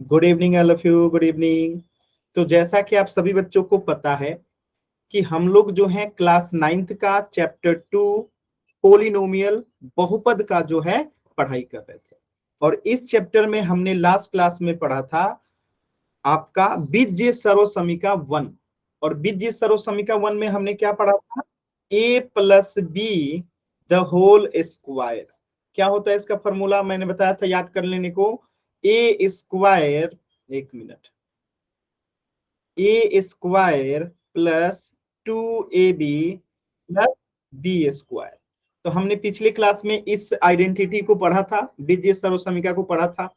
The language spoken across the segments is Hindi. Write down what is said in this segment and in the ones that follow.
Good evening all of you, good evening. तो जैसा कि आप सभी बच्चों को पता है कि हम लोग जो है क्लास 9th का चैप्टर 2 पोलिनोमियल बहुपद का जो है पढ़ाई कर रहे थे। और इस चैप्टर में हमने लास्ट क्लास में पढ़ा था आपका बीजगणित सर्वसमीका 1। और बीजगणित सर्वसमीका 1 में हमने क्या पढ़ा था? a plus B the whole square. क्या होता है इसका फॉर्मूला? मैंने बताया था, याद कर लेने को। ए स्क्वायर, एक minute, a square plus 2ab plus B square. तो हमने पिछले क्लास में इस आइडेंटिटी को पढ़ा था, बीजगणित सर्वसमीका को पढ़ा था,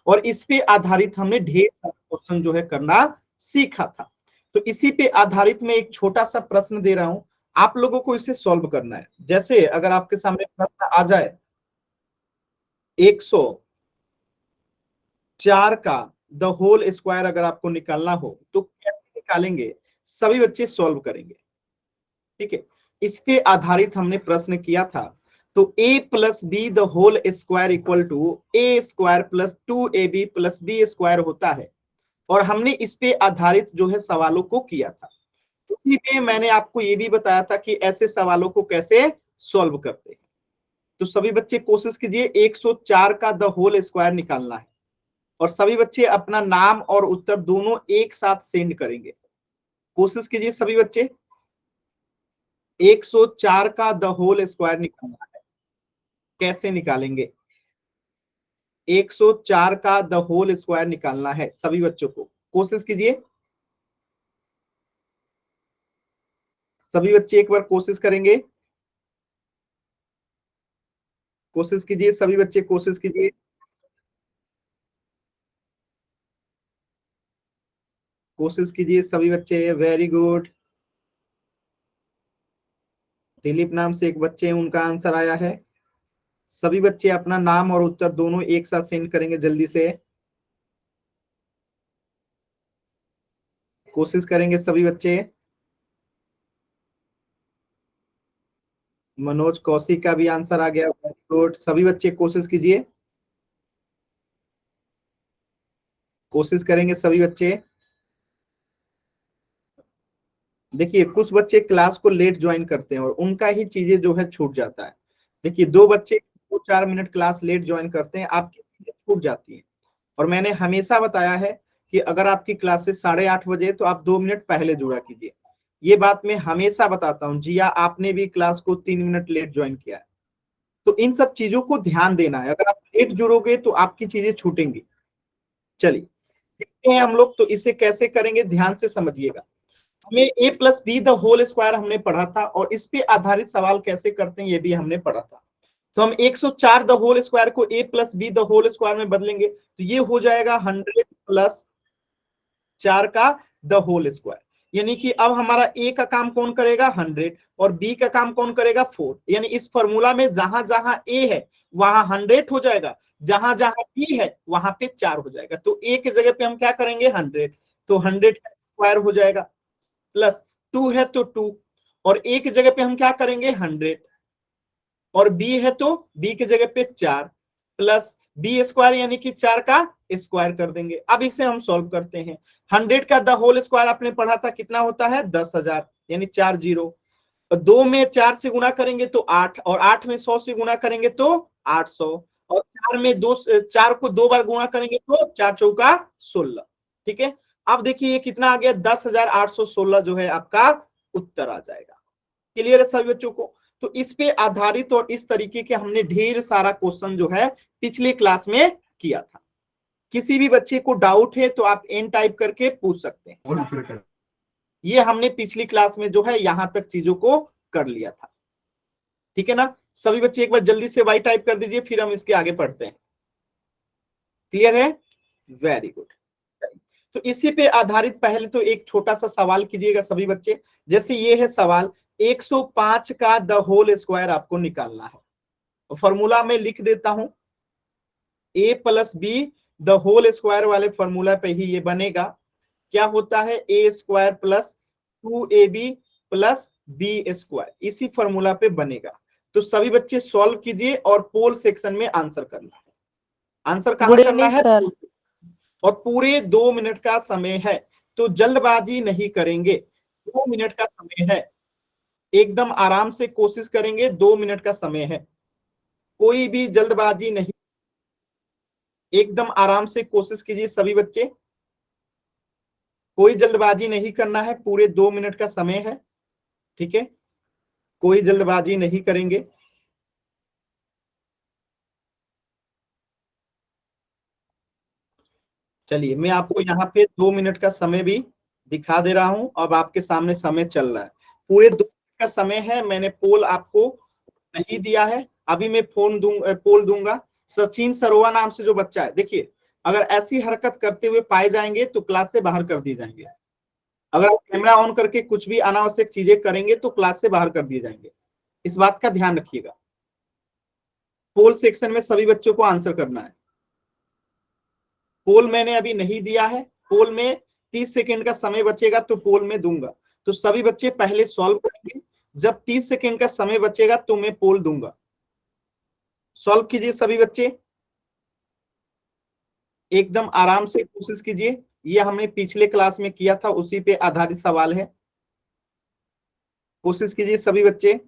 और इस पे आधारित हमने ढेर सारा क्वेश्चन जो है करना सीखा था। तो इसी पे आधारित मैं एक छोटा सा प्रश्न दे रहा हूं, आप लोगों को इसे सॉल्व करना है। जैसे अगर आपके सामने प्रश्न आ जाए 104 का द होल स्क्वायर अगर आपको निकालना हो तो कैसे निकालेंगे? सभी बच्चे सॉल्व करेंगे, ठीक है। इस पे आधारित हमने प्रश्न किया था। तो a plus B the whole square equal to A square plus 2ab plus B square होता है। और हमने इस पे आधारित जो है सवालों को किया था। उसी में मैंने आपको ये भी बताया था कि ऐसे सवालों को कैसे सॉल्व करते हैं। तो सभी बच्चे कोशिश कीजिए 104 का द होल स्क्वायर निकालना है। और सभी बच्चे अपना नाम और उत्तर दोनों एक साथ सेंड करेंगे। कोशिश कीजिए सभी बच्चे, 104 का द होल स्क्वायर निकालना है। कैसे निकालेंगे? 104 का द होल स्क्वायर निकालना है सभी बच्चों को। कोशिश कीजिए, सभी बच्चे एक बार कोशिश करेंगे। कोशिश कीजिए सभी बच्चे, कोशिश कीजिए। कोशिश कीजिए सभी बच्चे, वेरी गुड। दिलीप नाम से एक बच्चे हैं, उनका आंसर आया है। सभी बच्चे अपना नाम और उत्तर दोनों एक साथ सेंड करेंगे जल्दी से। कोशिश करेंगे सभी बच्चे। मनोज कौशिक का भी आंसर आ गया, वेरी गुड। सभी बच्चे कोशिश कीजिए, कोशिश करेंगे सभी बच्चे। देखिए कुछ बच्चे क्लास को लेट ज्वाइन करते हैं और उनका ही चीजें जो है छूट जाता है। देखिए 2 बच्चे 2-4 मिनट क्लास लेट ज्वाइन करते हैं, आपकी चीजें छूट जाती हैं। और मैंने हमेशा बताया है कि अगर आपकी क्लासेस 8:30 बजे तो आप 2 मिनट पहले जुड़ा कीजिए। ये बात मैं हमेशा बताता हूँ। जिया, आपने भी क्लास को 3 मिनट लेट ज्वाइन किया है। तो इन सब चीजों को ध्यान देना है। अगर आप लेट जुड़ोगे तो आपकी चीजें छूटेंगी। चलिए देखते हैं हम लोग, तो इसे कैसे करेंगे ध्यान से समझिएगा। हमें a plus B the whole square हमने पढ़ा था, और इस पे आधारित सवाल कैसे करते हैं ये भी हमने पढ़ा था। तो हम 104 द होल स्क्वायर को a plus B the whole square में बदलेंगे तो ये हो जाएगा 100 प्लस 4 का द होल स्क्वायर। यानी कि अब हमारा ए का काम कौन करेगा? 100, और बी का काम कौन करेगा? 4। यानी इस फॉर्मूला में जहां जहां ए है वहां 100 हो जाएगा, जहां जहां बी है वहां पे 4 हो जाएगा। तो ए की जगह पे हम क्या करेंगे? 100। तो 100 का स्क्वायर हो जाएगा, प्लस 2 है तो 2, और ए की जगह पे हम क्या करेंगे? 100, और बी है तो बी की जगह पे 4, प्लस बी स्क्वायर यानी कि 4 का स्क्वायर कर देंगे। अब इसे हम सॉल्व करते हैं। 100 का द होल स्क्वायर आपने पढ़ा था, कितना होता है? 10,000, यानी 4 जीरो। 2 में 4 से गुणा करेंगे तो 8, और 8 में 100 से गुणा करेंगे तो 800, और 4 में 4 को 2 बार गुणा करेंगे तो 4 चौका 16। ठीक है, अब देखिए ये कितना आ गया? 10,816 जो है आपका उत्तर आ जाएगा। क्लियर है सभी बच्चों को? तो इस पे आधारित और इस तरीके के हमने ढेर सारा क्वेश्चन जो है पिछले क्लास में किया था। किसी भी बच्चे को डाउट है तो आप एन टाइप करके पूछ सकते हैं। ये हमने पिछली क्लास में जो है यहां तक चीजों को कर लिया था। ठीक है ना? सभी बच्चे एक बार जल्दी से वाई टाइप कर दीजिए, फिर हम इसके आगे पढ़ते हैं। क्लियर है? Very good. तो इसी पे आधारित पहले तो एक छोटा सा सवाल कीजिएगा सभी बच्चे। जैसे ये है सवाल, 105 का द होल स्क्वायर आपको निकालना है। फॉर्मूला में लिख देता हूं, a plus B the whole square वाले फॉर्मूला पे ही ये बनेगा। क्या होता है? A square plus 2ab plus B square, इसी फॉर्मूला पे बनेगा। तो सभी बच्चे सॉल्व कीजिए और पोल सेक्शन में आंसर करना है। आंसर कहां गुड करना इवनिंग है? सर। और पूरे 2 मिनट का समय है, तो जल्दबाजी नहीं करेंगे। 2 मिनट का समय है, एकदम आराम से कोशिश करेंगे, 2 मिनट का समय है, कोई भी जल्दबाजी नहीं, एकदम आराम से कोशिश कीजिए सभी बच्चे, कोई जल्दबाजी नहीं करना है, पूरे 2 मिनट का समय है, ठीक है, कोई जल्दबाजी नहीं करेंगे। चलिए मैं आपको यहाँ पे 2 मिनट का समय भी दिखा दे रहा हूं। अब आपके सामने समय चल रहा है, पूरे 2 मिनट का समय है। मैंने पोल आपको नहीं दिया है, अभी मैं पोल दूंगा। सचिन सरोवा नाम से जो बच्चा है, देखिए अगर ऐसी हरकत करते हुए पाए जाएंगे तो क्लास से बाहर कर दिए जाएंगे। अगर आप कैमरा ऑन करके कुछ भी अनावश्यक चीजें करेंगे तो क्लास से बाहर कर दिए जाएंगे, इस बात का ध्यान रखिएगा। पोल सेक्शन में सभी बच्चों को आंसर करना है। पोल मैंने अभी नहीं दिया है, पोल में 30 सेकेंड का समय बचेगा तो पोल में दूंगा, तो सभी बच्चे पहले सॉल्व करेंगे, जब 30 सेकेंड का समय बचेगा तो मैं पोल दूंगा। सॉल्व कीजिए सभी बच्चे, एकदम आराम से कोशिश कीजिए, ये हमने पिछले क्लास में किया था, उसी पे आधारित सवाल है। कोशिश कीजिए सभी बच्चे,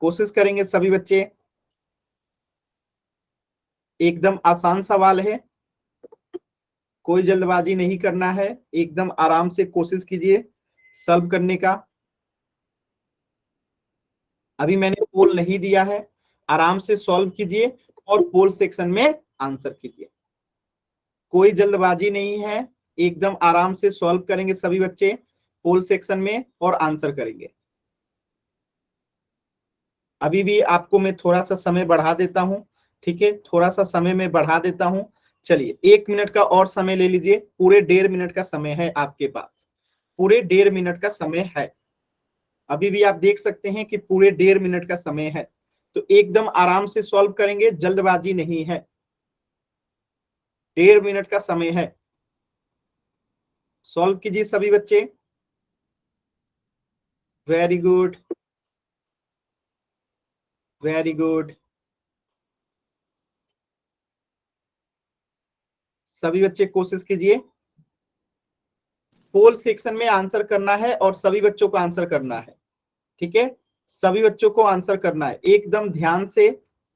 कोशिश करेंगे सभी बच्चे, एकदम आसान सवाल है, कोई जल्दबाजी नहीं करना है, एकदम आराम से कोशिश कीजिए सॉल्व करने का। अभी मैंने पोल नहीं दिया है, आराम से सॉल्व कीजिए और पोल सेक्शन में आंसर कीजिए, कोई जल्दबाजी नहीं है, एकदम आराम से सॉल्व करेंगे सभी बच्चे पोल सेक्शन में और आंसर करेंगे। अभी भी आपको मैं थोड़ा सा समय बढ़ा देता हूं, ठीक है, थोड़ा सा समय में बढ़ा देता हूं। चलिए 1 मिनट का और समय ले लीजिए, पूरे 1.5 मिनट का समय है आपके पास, पूरे 1.5 मिनट का समय है। अभी भी आप देख सकते हैं कि पूरे 1.5 मिनट का समय है, तो एकदम आराम से सॉल्व करेंगे, जल्दबाजी नहीं है, 1.5 मिनट का समय है। सॉल्व कीजिए सभी बच्चे, वेरी गुड, वेरी गुड, सभी बच्चे कोशिश कीजिए। पोल सेक्शन में आंसर करना है और सभी बच्चों को आंसर करना है, ठीक है, सभी बच्चों को आंसर करना है, एकदम ध्यान से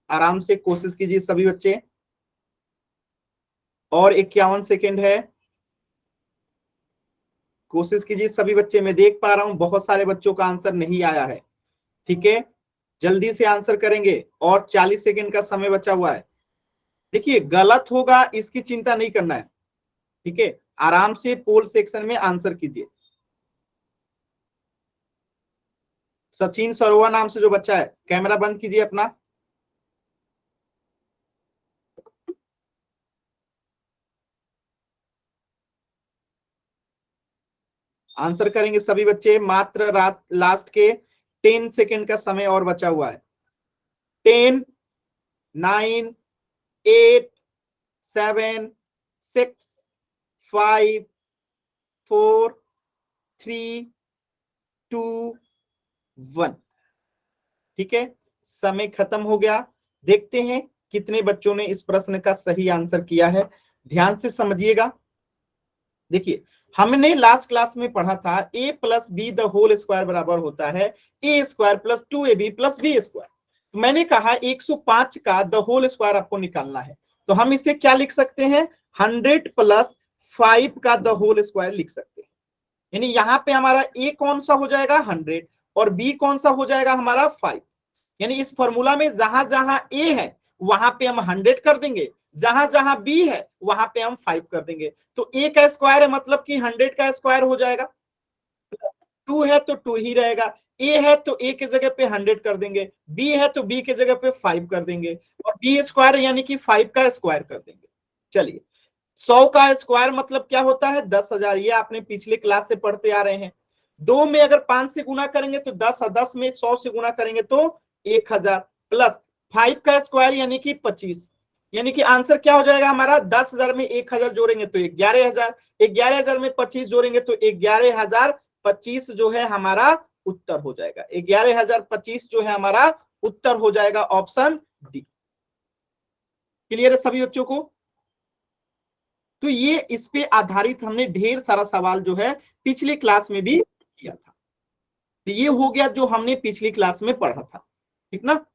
आराम से कोशिश कीजिए सभी बच्चे। और 51 सेकेंड है, कोशिश कीजिए सभी बच्चे, मैं देख पा रहा हूं बहुत सारे बच्चों का आंसर नहीं आया है, ठीक है, जल्दी से आंसर करेंगे और 40 सेकेंड का समय बचा हुआ है। देखिए गलत होगा इसकी चिंता नहीं करना है, ठीक है, आराम से पोल सेक्शन में आंसर कीजिए। सचिन सरोवा नाम से जो बच्चा है, कैमरा बंद कीजिए अपना। आंसर करेंगे सभी बच्चे, मात्र रात लास्ट के 10 सेकेंड का समय और बचा हुआ है। 10, 9, 8, 7, 6, 5, 4, 3, 2, 1, ठीक है, समय खत्म हो गया। देखते हैं कितने बच्चों ने इस प्रश्न का सही आंसर किया है, ध्यान से समझिएगा। देखिए हमने लास्ट क्लास में पढ़ा था a plus B the whole square बराबर होता है a square plus 2ab plus B square. तो मैंने कहा 105 का द होल स्क्वायर आपको निकालना है, तो हम इसे क्या लिख सकते हैं, 100 प्लस 5 का द होल स्क्वायर लिख सकते हैं। यानी यहाँ पे हमारा a कौन सा हो जाएगा 100 और b कौन सा हो जाएगा हमारा 5। यानी इस फॉर्मूला में जहां जहां a है वहां पे हम 100 कर देंगे, जहां जहां b है वहां पे हम 5 कर देंगे। तो a का स्क्वायर है मतलब कि 100 का स्क्वायर हो जाएगा, 2 है तो 2 ही रहेगा, a है तो a के जगह पे 100 कर देंगे, b है तो b के जगह पे 5 कर देंगे, और b स्क्वायर यानी कि 5 का स्क्वायर कर देंगे। चलिए 100 का स्क्वायर मतलब क्या होता है 10,000, ये आपने पिछले क्लास से पढ़ते आ रहे हैं। 2 में अगर 5 से गुना करेंगे तो 10, 10 में 100 से गुना करेंगे तो 1000, प्लस 5 का स्क्वायर यानी कि 25, यानी कि आंसर क्या हो जाएगा हमारा, 10,000 में 1000 जोड़ेंगे तो 11,000, 11,000 में 25 जोड़ेंगे तो 11,025 जो है हमारा उत्तर हो जाएगा, 11,025 जो है हमारा उत्तर हो जाएगा ऑप्शन डी। क्लियर है सभी बच्चों को? तो ये इस पे आधारित हमने ढेर सारा सवाल जो है पिछली क्लास में भी किया था। तो ये हो गया जो हमने पिछली क्लास में पढ़ा था, ठीक ना?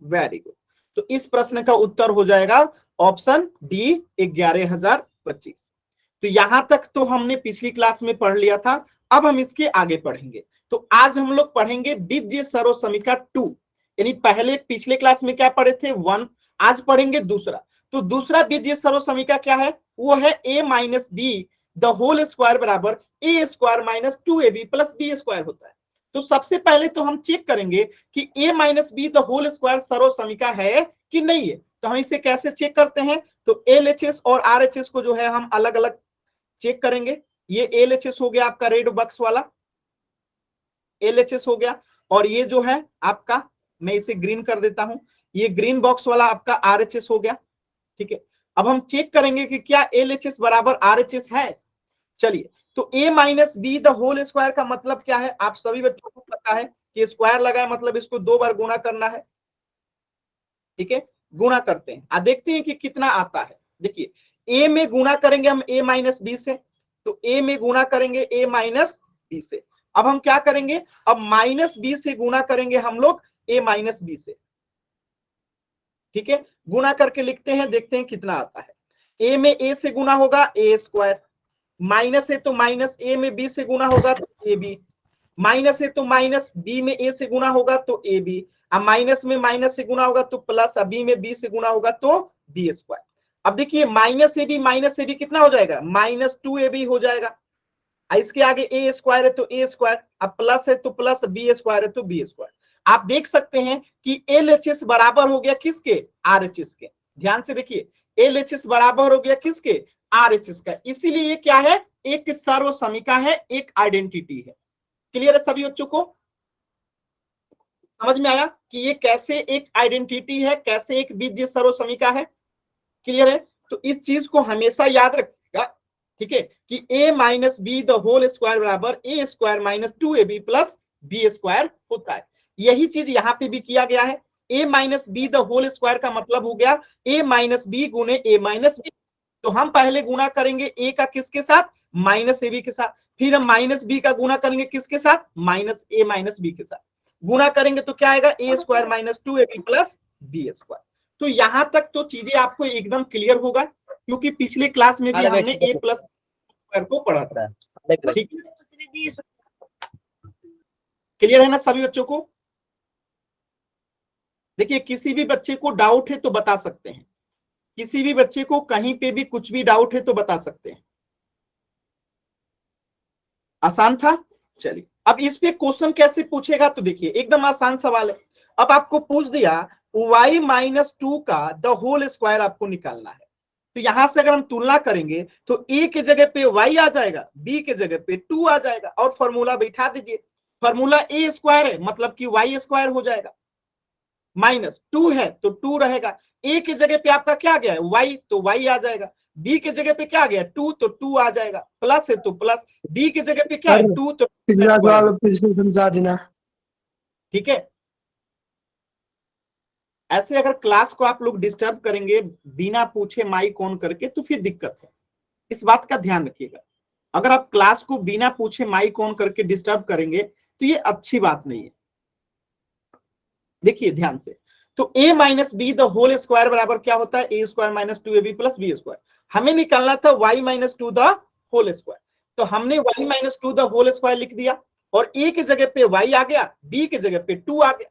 Very good. तो इस प्रश्न का उत्तर हो जाएगा ऑप्शन डी 11,025। तो यहां तक तो हमने पिछली क्लास में पढ़ लिया था। अब हम इसके आगे पढ़ेंगे। तो आज हम लोग पढ़ेंगे बीजगणितीय सर्वसमीका 2। यानी पहले पिछले क्लास में क्या पढ़े थे 1, आज पढ़ेंगे दूसरा। तो दूसरा बीजगणितीय सर्वसमीका क्या है? वो है a minus B the whole square बराबर a square minus 2ab plus B square होता है। तो सबसे पहले तो हम चेक करेंगे कि a minus B the whole square सर्वसमीका है कि नहीं है। तो हम इसे कैसे चेक करते हैं? तो LHS और RHS को जो है हम अलग अलग चेक करेंगे। ये LHS हो गया आपका रेड बॉक्स वाला, LHS हो गया। और ये जो है आपका, मैं इसे ग्रीन कर देता हूं, ये ग्रीन बॉक्स वाला आपका RHS हो गया। ठीक है, अब हम चेक करेंगे कि क्या LHS बराबर RHS है। चलिए, तो a minus B the whole square का मतलब क्या है? आप सभी बच्चों को पता है कि स्क्वायर लगा है मतलब इसको 2 बार गुणा करना है। ठीक है, गुणा करते हैं, देखते हैं कि कितना आता है। देखिए, a में गुणा करेंगे हम a माइनस बी से, तो a में गुणा करेंगे a माइनस बी से। अब हम क्या करेंगे? अब माइनस बी से गुणा करेंगे हम लोग a माइनस बी से। ठीक है, गुणा करके लिखते हैं, देखते हैं कितना आता है। a में a से गुणा होगा a स्क्वायर, माइनस है तो माइनस a में b से गुणा होगा तो ए बी, माइनस है तो माइनस b में a से गुणा होगा तो ए बी, अब माइनस में माइनस से गुणा होगा तो प्लस, अब b में b से गुणा होगा तो बी स्क्वायर। अब देखिए माइनस ए बी कितना हो जाएगा? माइनस 2ab हो जाएगा। इसके आगे ए स्क्वायर है तो ए स्क्वायर, अब प्लस है तो प्लस, बी स्क्वायर है तो बी स्क्वायर। आप देख सकते हैं कि LHS बराबर हो गया किसके? RHS के। ध्यान से देखिए, LHS बराबर हो गया किसके? RHS का। इसीलिए ये क्या है? एक सर्वसमीका है, एक आइडेंटिटी है। क्लियर है सभी बच्चों को? समझ में आया कि ये कैसे एक आइडेंटिटी है, कैसे एक बीजगणितीय सर्वसमीका है? क्लियर है? तो इस चीज को हमेशा याद रखिएगा, ठीक है, कि a minus B the whole square बराबर a square minus 2ab plus B square होता है। यही चीज यहाँ पे भी किया गया है। a minus B the whole square का मतलब हो गया a माइनस बी गुने a माइनस बी। तो हम पहले गुणा करेंगे a का किसके साथ? माइनस ए बी के साथ। फिर हम माइनस बी का गुणा करेंगे किसके साथ? माइनस ए माइनस बी के साथ। गुणा करेंगे तो क्या आएगा? A square minus 2ab plus B square. तो यहां तक तो चीजें आपको एकदम क्लियर होगा, क्योंकि पिछले क्लास में भी हमने ए प्लस स्क्वायर को पढ़ा था। ठीक है, क्लियर है ना सभी बच्चों को? देखिए, किसी भी बच्चे को डाउट है तो बता सकते हैं, किसी भी बच्चे को कहीं पे भी कुछ भी डाउट है तो बता सकते हैं। आसान था? चलिए, अब इस पे क्वेश्चन कैसे पूछेगा? तो देखिए, एकदम आसान सवाल है। अब आपको पूछ दिया y माइनस 2 का द होल स्क्वायर आपको निकालना है। तो यहां से अगर हम तुलना करेंगे तो a के जगह पे y आ जाएगा, b के जगह पे 2 आ जाएगा, और फॉर्मूला बैठा दीजिए। फॉर्मूला a स्क्वायर है मतलब कि y स्क्वायर हो जाएगा, माइनस 2 है तो 2 रहेगा। a के जगह पे आपका क्या गया है? y, तो y आ जाएगा। b के जगह पे क्या गया? 2, तो 2 आ जाएगा। प्लस है तो प्लस, b के जगह पे क्या है? 2, तो पिछला सवाल फिर से समझा देना। ठीक है। ऐसे अगर क्लास को आप लोग डिस्टर्ब करेंगे बिना पूछे माइक ऑन करके तो फिर दिक्कत है, इस बात का ध्यान रखिएगा। अगर आप क्लास को बिना पूछे माइक ऑन करके डिस्टर्ब करेंगे तो ये अच्छी बात नहीं है। देखिए ध्यान से, तो a minus B the whole square बराबर क्या होता है? A square minus 2ab plus B square. हमें निकालना था y minus 2 the whole square, तो हमने y minus 2 the whole square लिख दिया, और a की जगह पे y आ गया, b की जगह पे 2 आ गया।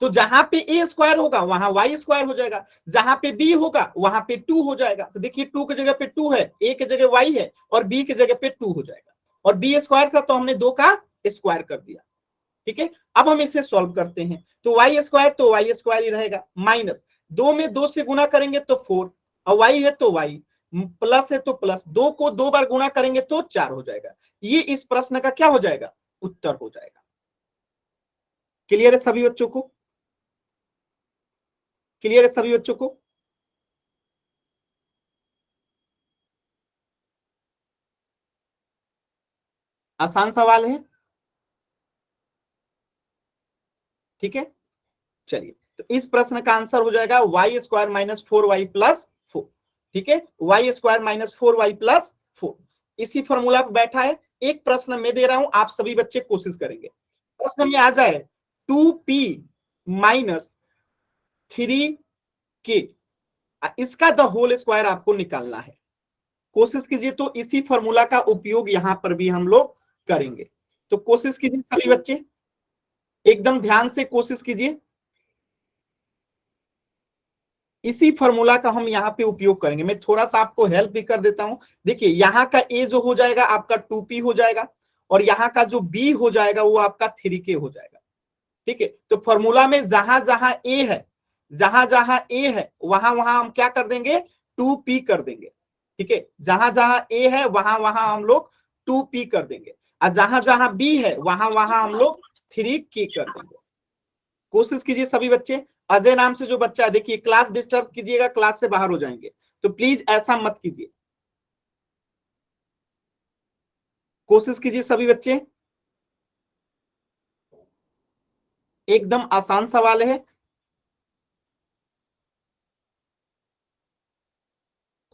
तो जहां पे ए स्क्वायर होगा वहां वाई स्क्वायर हो जाएगा, जहां पे बी होगा वहां पे 2 हो जाएगा। तो देखिए 2 की जगह पे 2 है, ए की जगह वाई है, और बी की जगह पे 2 हो जाएगा। और बी स्क्वायर था तो हमने 2 का स्क्वायर कर दिया। ठीक है, अब हम इसे सॉल्व करते हैं। तो वाई स्क्वायर तो वाई स्क्वायर ही रहेगा, माइनस 2 में 2 से गुणा करेंगे तो 4, और वाई है तो वाई, प्लस है तो प्लस, 2 को 2 बार गुणा करेंगे तो 4 हो जाएगा। ये इस प्रश्न का क्या हो जाएगा? उत्तर हो जाएगा। क्लियर है सभी बच्चों को? क्लियर है सभी बच्चों को? आसान सवाल है, ठीक है। चलिए, तो इस प्रश्न का आंसर हो जाएगा Y square minus 4y plus 4। ठीक है, Y square minus 4y plus 4 इसी फॉर्मूला पे बैठा है। एक प्रश्न मैं दे रहा हूं, आप सभी बच्चे कोशिश करेंगे। प्रश्न में आ जाए 2p माइनस 3k, इसका द होल स्क्वायर आपको निकालना है। कोशिश कीजिए, तो इसी फॉर्मूला का उपयोग यहां पर भी हम लोग करेंगे। तो कोशिश कीजिए सभी बच्चे, एकदम ध्यान से कोशिश कीजिए। इसी फॉर्मूला का हम यहाँ पे उपयोग करेंगे। मैं थोड़ा सा आपको हेल्प भी कर देता हूं। देखिए, यहाँ का ए जो हो जाएगा आपका 2p हो जाएगा, और यहाँ का जो बी हो जाएगा वो आपका 3k हो जाएगा। ठीक है, तो फॉर्मूला में जहां जहां ए है, जहां जहां ए है वहां वहां हम क्या कर देंगे, 2p कर देंगे। ठीक है, जहां जहां ए है वहां वहां हम लोग 2p कर देंगे, और जहां जहां बी है वहां वहां हम लोग 3k कर देंगे। कोशिश कीजिए सभी बच्चे। अजय नाम से जो बच्चा है, देखिए क्लास डिस्टर्ब कीजिएगा, क्लास से बाहर हो जाएंगे, तो प्लीज ऐसा मत कीजिए। कोशिश कीजिए सभी बच्चे, एकदम आसान सवाल है।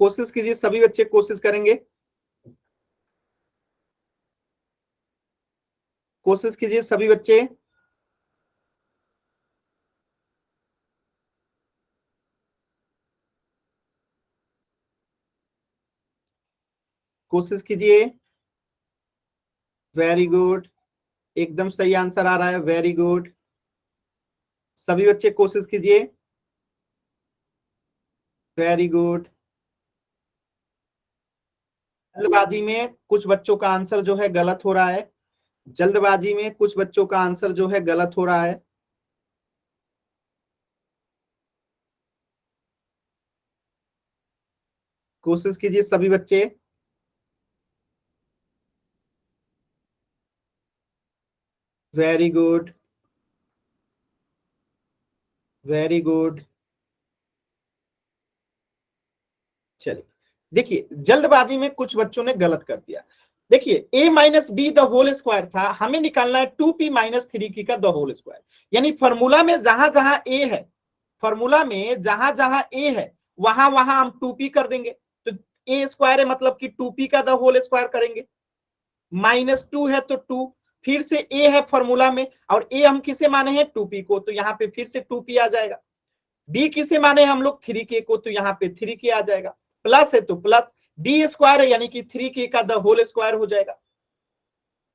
कोशिश कीजिए सभी बच्चे, कोशिश करेंगे। कोशिश कीजिए सभी बच्चे। कोशिश कीजिए। वेरी गुड, एकदम सही आंसर आ रहा है, वेरी गुड। सभी बच्चे कोशिश कीजिए, वेरी गुड। जल्दबाजी में कुछ बच्चों का आंसर जो है गलत हो रहा है, जल्दबाजी में कुछ बच्चों का आंसर जो है गलत हो रहा है। कोशिश कीजिए सभी बच्चे। Very good, very good. चलिए, देखिए जल्दबाजी में कुछ बच्चों ने गलत कर दिया। देखिए, a minus B the whole square था, हमें निकालना है 2p माइनस 3k का द होल स्क्वायर। यानी फॉर्मूला में जहां जहां a है, फॉर्मूला में जहां जहां a है वहां वहां हम 2p कर देंगे। तो a स्क्वायर है मतलब कि 2p का द होल स्क्वायर करेंगे। माइनस 2 है तो 2, फिर से a है फॉर्मूला में, और a हम किसे माने हैं, 2p को, तो यहाँ पे फिर से 2p आ जाएगा। b किसे माने हम लोग, 3k को, तो यहाँ पे 3k आ जाएगा। प्लस है तो प्लस, b स्क्वायर है यानी कि 3k का द होल स्क्वायर हो जाएगा।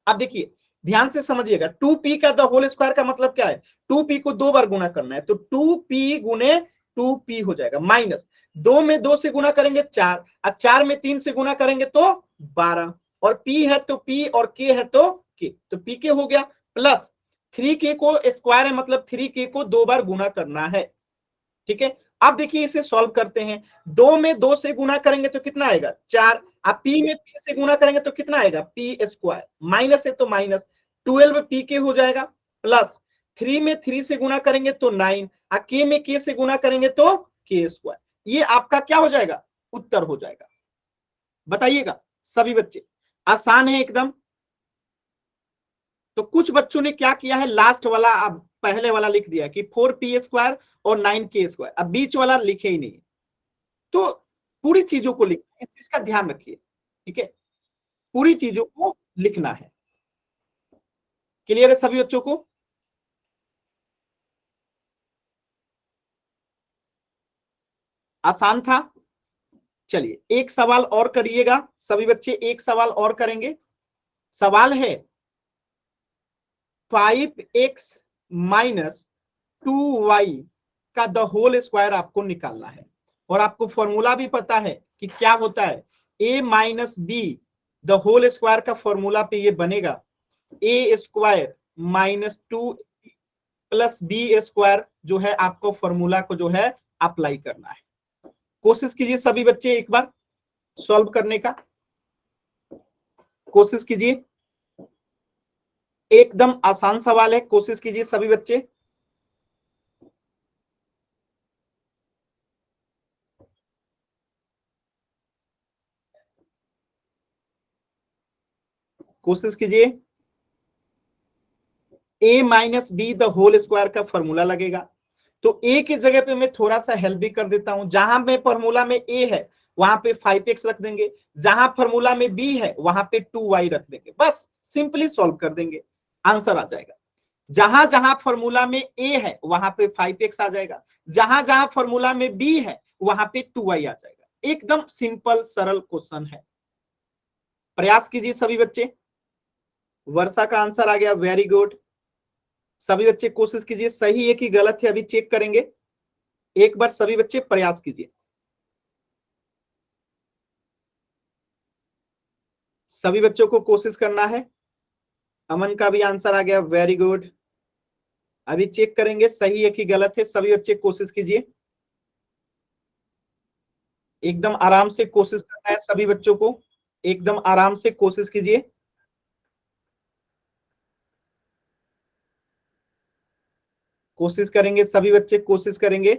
अब देखिए ध्यान से समझिएगा, 2p का द होल स्क्वायर का मतलब क्या है, 2p को 2 बार गुना करना है, तो 2p गुने 2p हो जाएगा। माइनस 2 में 2 से गुना करेंगे 4, और 4 में 3 से गुना करेंगे तो 12, और p है तो p, और k है तो k, तो pk हो गया। प्लस 3k को स्क्वायर है मतलब 3k को 2 बार गुना करना है। ठीक है, अब देखिए इसे सॉल्व करते हैं। 2 में 2 से गुना करेंगे तो कितना आएगा, 4। अब p में p से गुना करेंगे तो कितना आएगा, p स्क्वायर, माइनस है तो माइनस 12 pk हो जाएगा। प्लस 3 में 3 से गुना करेंगे तो 9, और k में k से गुना करेंगे तो k स्क्वायर। ये आपका क्या हो जाएगा, उत्तर हो जाएगा। बताइएगा सभी बच्चे, आसान है एकदम। तो कुछ बच्चों ने क्या किया है, लास्ट वाला अब पहले वाला लिख दिया कि 4p स्क्वायर और 9k स्क्वायर, अब बीच वाला लिखे ही नहीं। तो पूरी चीजों को लिखना है, इस चीज का ध्यान रखिए। ठीक है, पूरी चीजों को लिखना है। क्लियर है सभी बच्चों को। आसान था। चलिए एक सवाल और करिएगा सभी बच्चे, एक सवाल और करेंगे। सवाल है 5x माइनस 2y का द होल स्क्वायर आपको निकालना है, और आपको फॉर्मूला भी पता है कि क्या होता है, a minus B the whole square का फॉर्मूला पे ये बनेगा a square minus 2 plus B square, जो है आपको फॉर्मूला को जो है अप्लाई करना है। कोशिश कीजिए सभी बच्चे एक बार सॉल्व करने का, कोशिश कीजिए। एकदम आसान सवाल है, कोशिश कीजिए सभी बच्चे। कोशिश कीजिए। a minus B the whole square का फॉर्मूला लगेगा, तो ए की जगह पे मैं थोड़ा सा हेल्प भी कर देता हूं। जहां में फॉर्मूला में ए है वहां पे 5x रख देंगे, जहां फॉर्मूला में बी है वहां पे 2y रख देंगे, बस सिंपली सॉल्व कर देंगे, आंसर आ जाएगा। जहां जहां फॉर्मूला में ए है वहां पे 5x आ जाएगा, जहां जहां फॉर्मूला में बी है वहां पे 2y आ जाएगा। एकदम सिंपल सरल क्वेश्चन है। प्रयास कीजिए सभी बच्चे। वर्षा का आंसर आ गया, वेरी गुड। सभी बच्चे कोशिश कीजिए, सही है कि गलत है अभी चेक करेंगे। एक बार सभी बच्चे प्रयास कीजिए। सभी बच्चों को कोशिश करना है। अमन का भी आंसर आ गया, वेरी गुड। अभी चेक करेंगे सही है कि गलत है। सभी बच्चे कोशिश कीजिए, एकदम आराम से कोशिश करना है सभी बच्चों को, एकदम आराम से कोशिश कीजिए। कोशिश करेंगे सभी बच्चे, कोशिश करेंगे।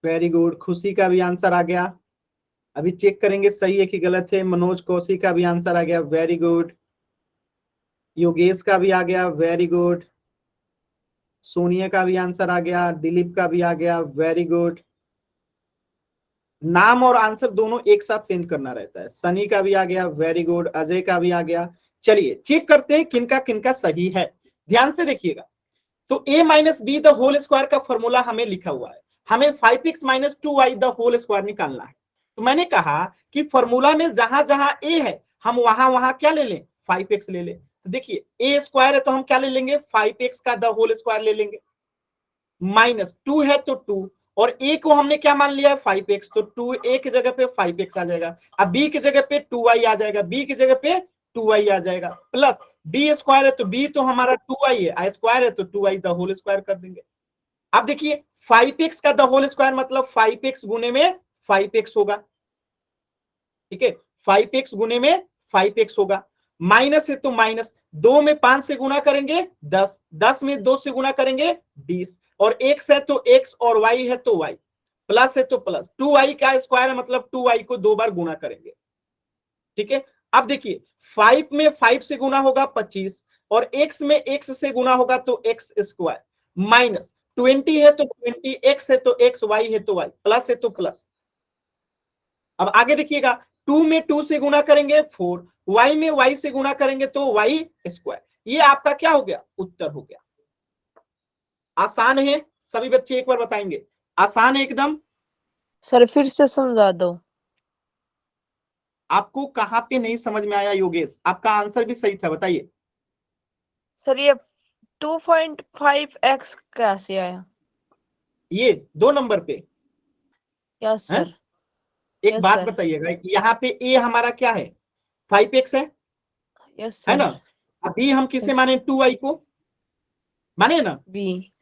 Very good. खुशी का भी आंसर आ गया। अभी चेक करेंगे सही है कि गलत है। मनोज कौशिक का भी आंसर आ गया, वेरी गुड। योगेश का भी आ गया, वेरी गुड। सोनिया का भी आंसर आ गया, दिलीप का भी आ गया, वेरी गुड। नाम और आंसर दोनों एक साथ सेंड करना रहता है। सनी का भी आ गया, वेरी गुड। अजय का भी आ गया। चलिए चेक करते हैं किनका किनका सही है, ध्यान से देखिएगा। तो a minus B the whole square का फॉर्मूला हमें लिखा हुआ है, हमें 5x minus 2y the whole square निकालना है। तो मैंने कहा कि फॉर्मूला में जहां जहां a है हम वहां वहां क्या ले लें, 5x ले लें। तो देखिए a स्क्वायर है तो हम क्या ले लेंगे, 5x का द होल स्क्वायर ले लेंगे। माइनस 2 है तो 2, और a को हमने क्या मान लिया है, 5x, तो 2 a की जगह पे 5x आ जाएगा। अब b की जगह पे 2y आ जाएगा, b की जगह पे 2y आ जाएगा, प्लस b स्क्वायर है तो b तो हमारा 2y है, आई स्क्वायर है तो 2y द होल स्क्वायर कर देंगे। अब देखिए 5x का द होल स्क्वायर मतलब 5x गुने में 5x होगा, ठीक है, 5x गुने में 5x होगा। माइनस है तो माइनस, 2 में 5 से गुना करेंगे 10, 10 में 2 से गुना करेंगे 20, और x है तो x और y है तो y, प्लस है तो प्लस, 2y का स्क्वायर है मतलब 2y को 2 बार गुना करेंगे, ठीक है। अब देखिए 5 में 5 से गुना होगा 25, और x में x से गुना होगा तो x स्क्वायर, माइनस 20 है तो 20, x है तो x, y है तो y, प्लस है तो प्लस। अब आगे देखिएगा 2 में 2 से गुना करेंगे 4, y में y से गुना करेंगे तो y स्क्वायर। ये आपका क्या हो गया, उत्तर हो गया। आसान है, सभी बच्चे एक बार बताएंगे, आसान है एकदम। सर फिर से समझा दो। आपको कहां पे नहीं समझ में आया योगेश, आपका आंसर भी सही था, बताइए। सर ये 2.5x कैसे आया? ये 2 नंबर पे यस है? सर। एक यस बात सर। बताइएगा, यहाँ पे a हमारा क्या है, 5x यस है सर। ना। अभी हम किसे यस माने, 2y को माने ना। बी।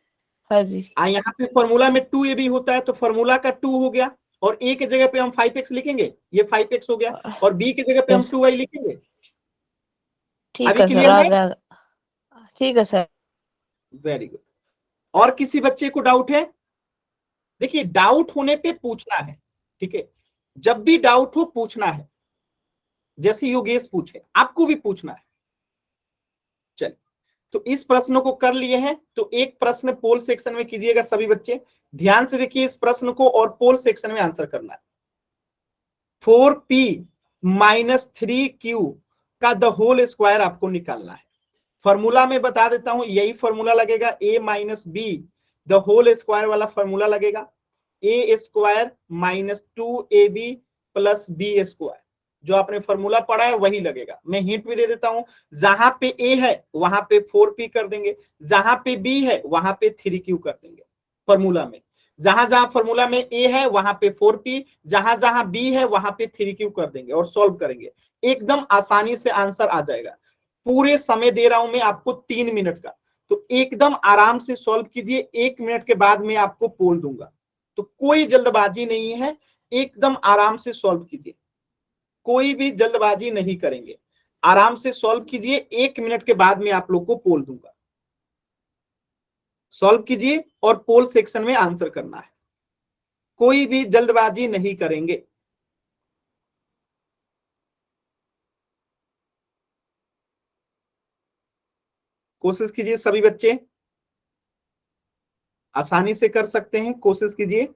हाँ जी। यहाँ पे फॉर्मूला में 2a भी होता है तो फॉर्मूला का 2 हो गया, और a की जगह पे हम 5x लिखेंगे, ये 5x हो गया, और b की जगह पे हम यस 2y लिखेंगे। ठीक अभी है सर, क्लियर आ है, जाएगा। ठीक है सर। Very good. और किसी बच्चे को डाउट है? देखिए डाउट होने पे पूछना है, ठीक है, जब भी डाउट हो पूछना है, जैसे योगेश पूछे आपको भी पूछना है। चलिए, तो इस प्रश्न को कर लिए हैं, तो एक प्रश्न पोल सेक्शन में कीजिएगा सभी बच्चे, ध्यान से देखिए इस प्रश्न को, और पोल सेक्शन में आंसर करना है। 4p माइनस 3q का द होल स्क्वायर आपको निकालना है। फॉर्मूला में बता देता हूं, यही फॉर्मूला लगेगा, a minus B the whole square वाला फॉर्मूला लगेगा, a square minus 2ab plus B square, जो आपने फॉर्मूला पढ़ा है वही लगेगा। मैं हिंट भी दे देता हूं, जहां पे a है वहां पे 4p कर देंगे, जहां पे b है वहां पे 3q कर देंगे। फॉर्मूला में जहां जहां फॉर्मूला में a है वहां पे 4p, जहां जहां b है वहां पे 3q कर देंगे और सॉल्व करेंगे, एकदम आसानी से आंसर आ जाएगा। पूरे समय दे रहा हूं मैं आपको 3 मिनट का, तो एकदम आराम से सॉल्व कीजिए, 1 मिनट के बाद मैं आपको पोल दूंगा, तो कोई जल्दबाजी नहीं है, एकदम आराम से सॉल्व कीजिए, कोई भी जल्दबाजी नहीं करेंगे, आराम से सॉल्व कीजिए, 1 मिनट के बाद मैं आप लोग को पोल दूंगा। सॉल्व कीजिए और पोल सेक्शन में आंसर करना है, कोई भी जल्दबाजी नहीं करेंगे। कोशिश कीजिए सभी बच्चे, आसानी से कर सकते हैं, कोशिश कीजिए।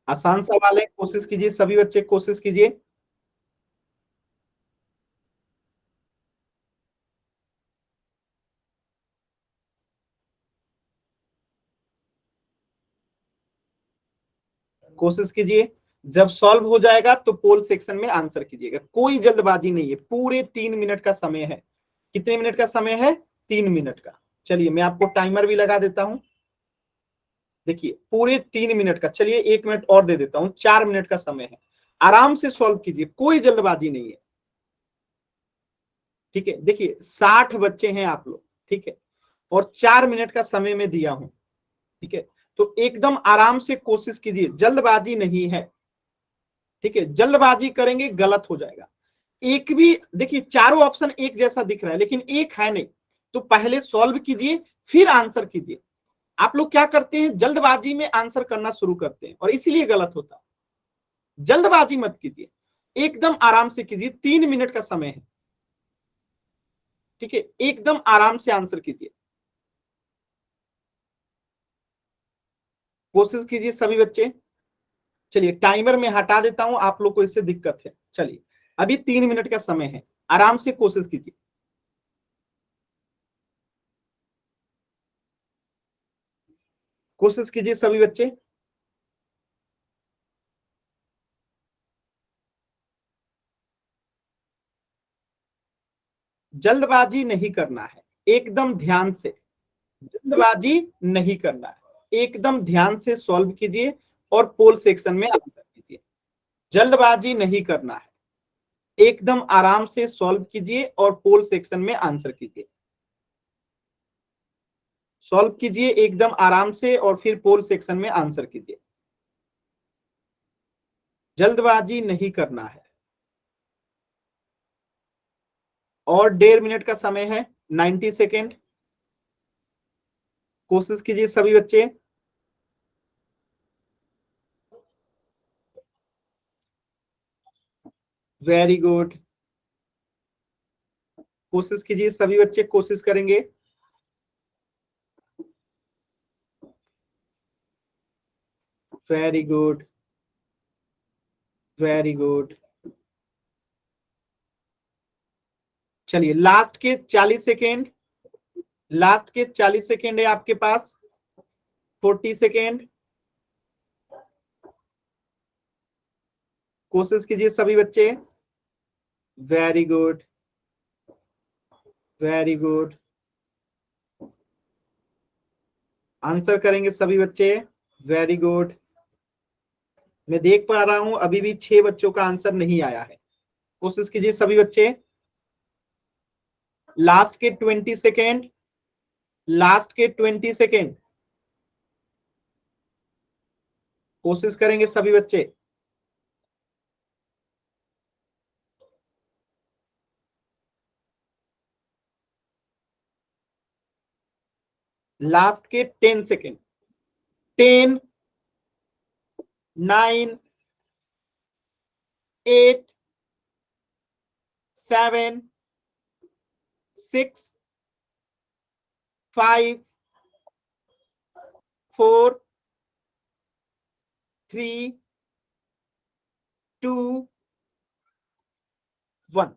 आसान सवाल है, कोशिश कीजिए सभी बच्चे, कोशिश कीजिए। कोशिश कीजिए, जब सॉल्व हो जाएगा तो पोल सेक्शन में आंसर कीजिएगा, कोई जल्दबाजी नहीं है, पूरे 3 मिनट का समय है। कितने मिनट का समय है? 3 मिनट का। चलिए मैं आपको टाइमर भी लगा देता हूं, देखिए पूरे 3 मिनट का। चलिए 1 मिनट और दे देता हूं, 4 मिनट का समय है, आराम से सॉल्व कीजिए, कोई जल्दबाजी नहीं है। ठीक है, देखिए 60 बच्चे हैं आप लोग, ठीक है, और 4 मिनट का समय में दिया हूं, ठीक है, तो एकदम आराम से कोशिश कीजिए, जल्दबाजी नहीं है। ठीक है, जल्दबाजी करेंगे गलत हो जाएगा। एक भी देखिए, चारों ऑप्शन एक जैसा दिख रहा है लेकिन एक है नहीं, तो पहले सॉल्व कीजिए फिर आंसर कीजिए। आप लोग क्या करते हैं, जल्दबाजी में आंसर करना शुरू करते हैं और इसीलिए गलत होता है। जल्दबाजी मत कीजिए, एकदम आराम से कीजिए, 3 मिनट का समय है। ठीक है, एकदम आराम से आंसर कीजिए, कोशिश कीजिए सभी बच्चे। चलिए टाइमर में हटा देता हूं, आप लोग को इससे दिक्कत है। चलिए अभी 3 मिनट का समय है, आराम से कोशिश कीजिए। कोशिश कीजिए सभी बच्चे। जल्दबाजी नहीं करना है, एकदम ध्यान से, जल्दबाजी नहीं करना है, एकदम ध्यान से सॉल्व कीजिए और पोल सेक्शन में आंसर कीजिए। जल्दबाजी नहीं करना है, एकदम आराम से सॉल्व कीजिए और पोल सेक्शन में आंसर कीजिए। सॉल्व कीजिए एकदम आराम से और फिर पोल सेक्शन में आंसर कीजिए। जल्दबाजी नहीं करना है। और 1.5 मिनट का समय है, 90 सेकेंड। कोशिश कीजिए सभी बच्चे। वेरी गुड, कोशिश कीजिए सभी बच्चे, कोशिश करेंगे। Very good, very good. चलिए लास्ट के 40 सेकेंड, लास्ट के 40 सेकेंड है आपके पास, 40 सेकेंड। कोशिश कीजिए सभी बच्चे। Very good, very good. Answer करेंगे सभी बच्चे, वेरी गुड। मैं देख पा रहा हूं अभी भी 6 बच्चों का आंसर नहीं आया है। कोशिश कीजिए सभी बच्चे। लास्ट के 20 सेकेंड, लास्ट के 20 सेकेंड। कोशिश करेंगे सभी बच्चे। लास्ट के 10 सेकेंड। 10, 9, 8, 7, 6, 5, 4, 3, 2, 1।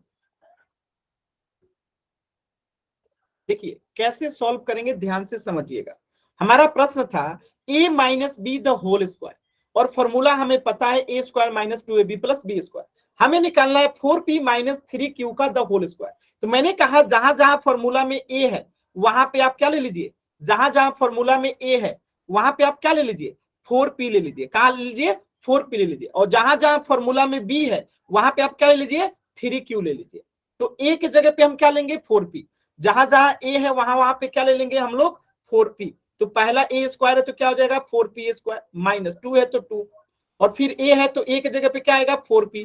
देखिए कैसे सॉल्व करेंगे, ध्यान से समझिएगा। हमारा प्रश्न था a minus B the whole square, और फॉर्मूला हमें पता है a square minus 2ab plus B square. हमें निकालना है 4p माइनस 3q का द होल स्क्वायर। तो मैंने कहा जहां जहां फॉर्मूला में a है वहां पे आप क्या ले लीजिए, जहां जहां फॉर्मूला में a है वहां पे आप क्या ले लीजिए, 4p ले लीजिए। कहा ले लीजिए, 4p ले लीजिए। और जहां जहां फॉर्मूला में b है वहां पे आप क्या ले लीजिए, 3q ले लीजिए। तो a की जगह पे हम क्या लेंगे, 4p। जहां जहां a है वहां वहां पे क्या ले लेंगे हम लोग, 4p। तो पहला a स्क्वायर है तो क्या हो जाएगा, 4p स्क्वायर, माइनस 2 है तो 2, और फिर a है तो a की जगह पे क्या आएगा, 4p,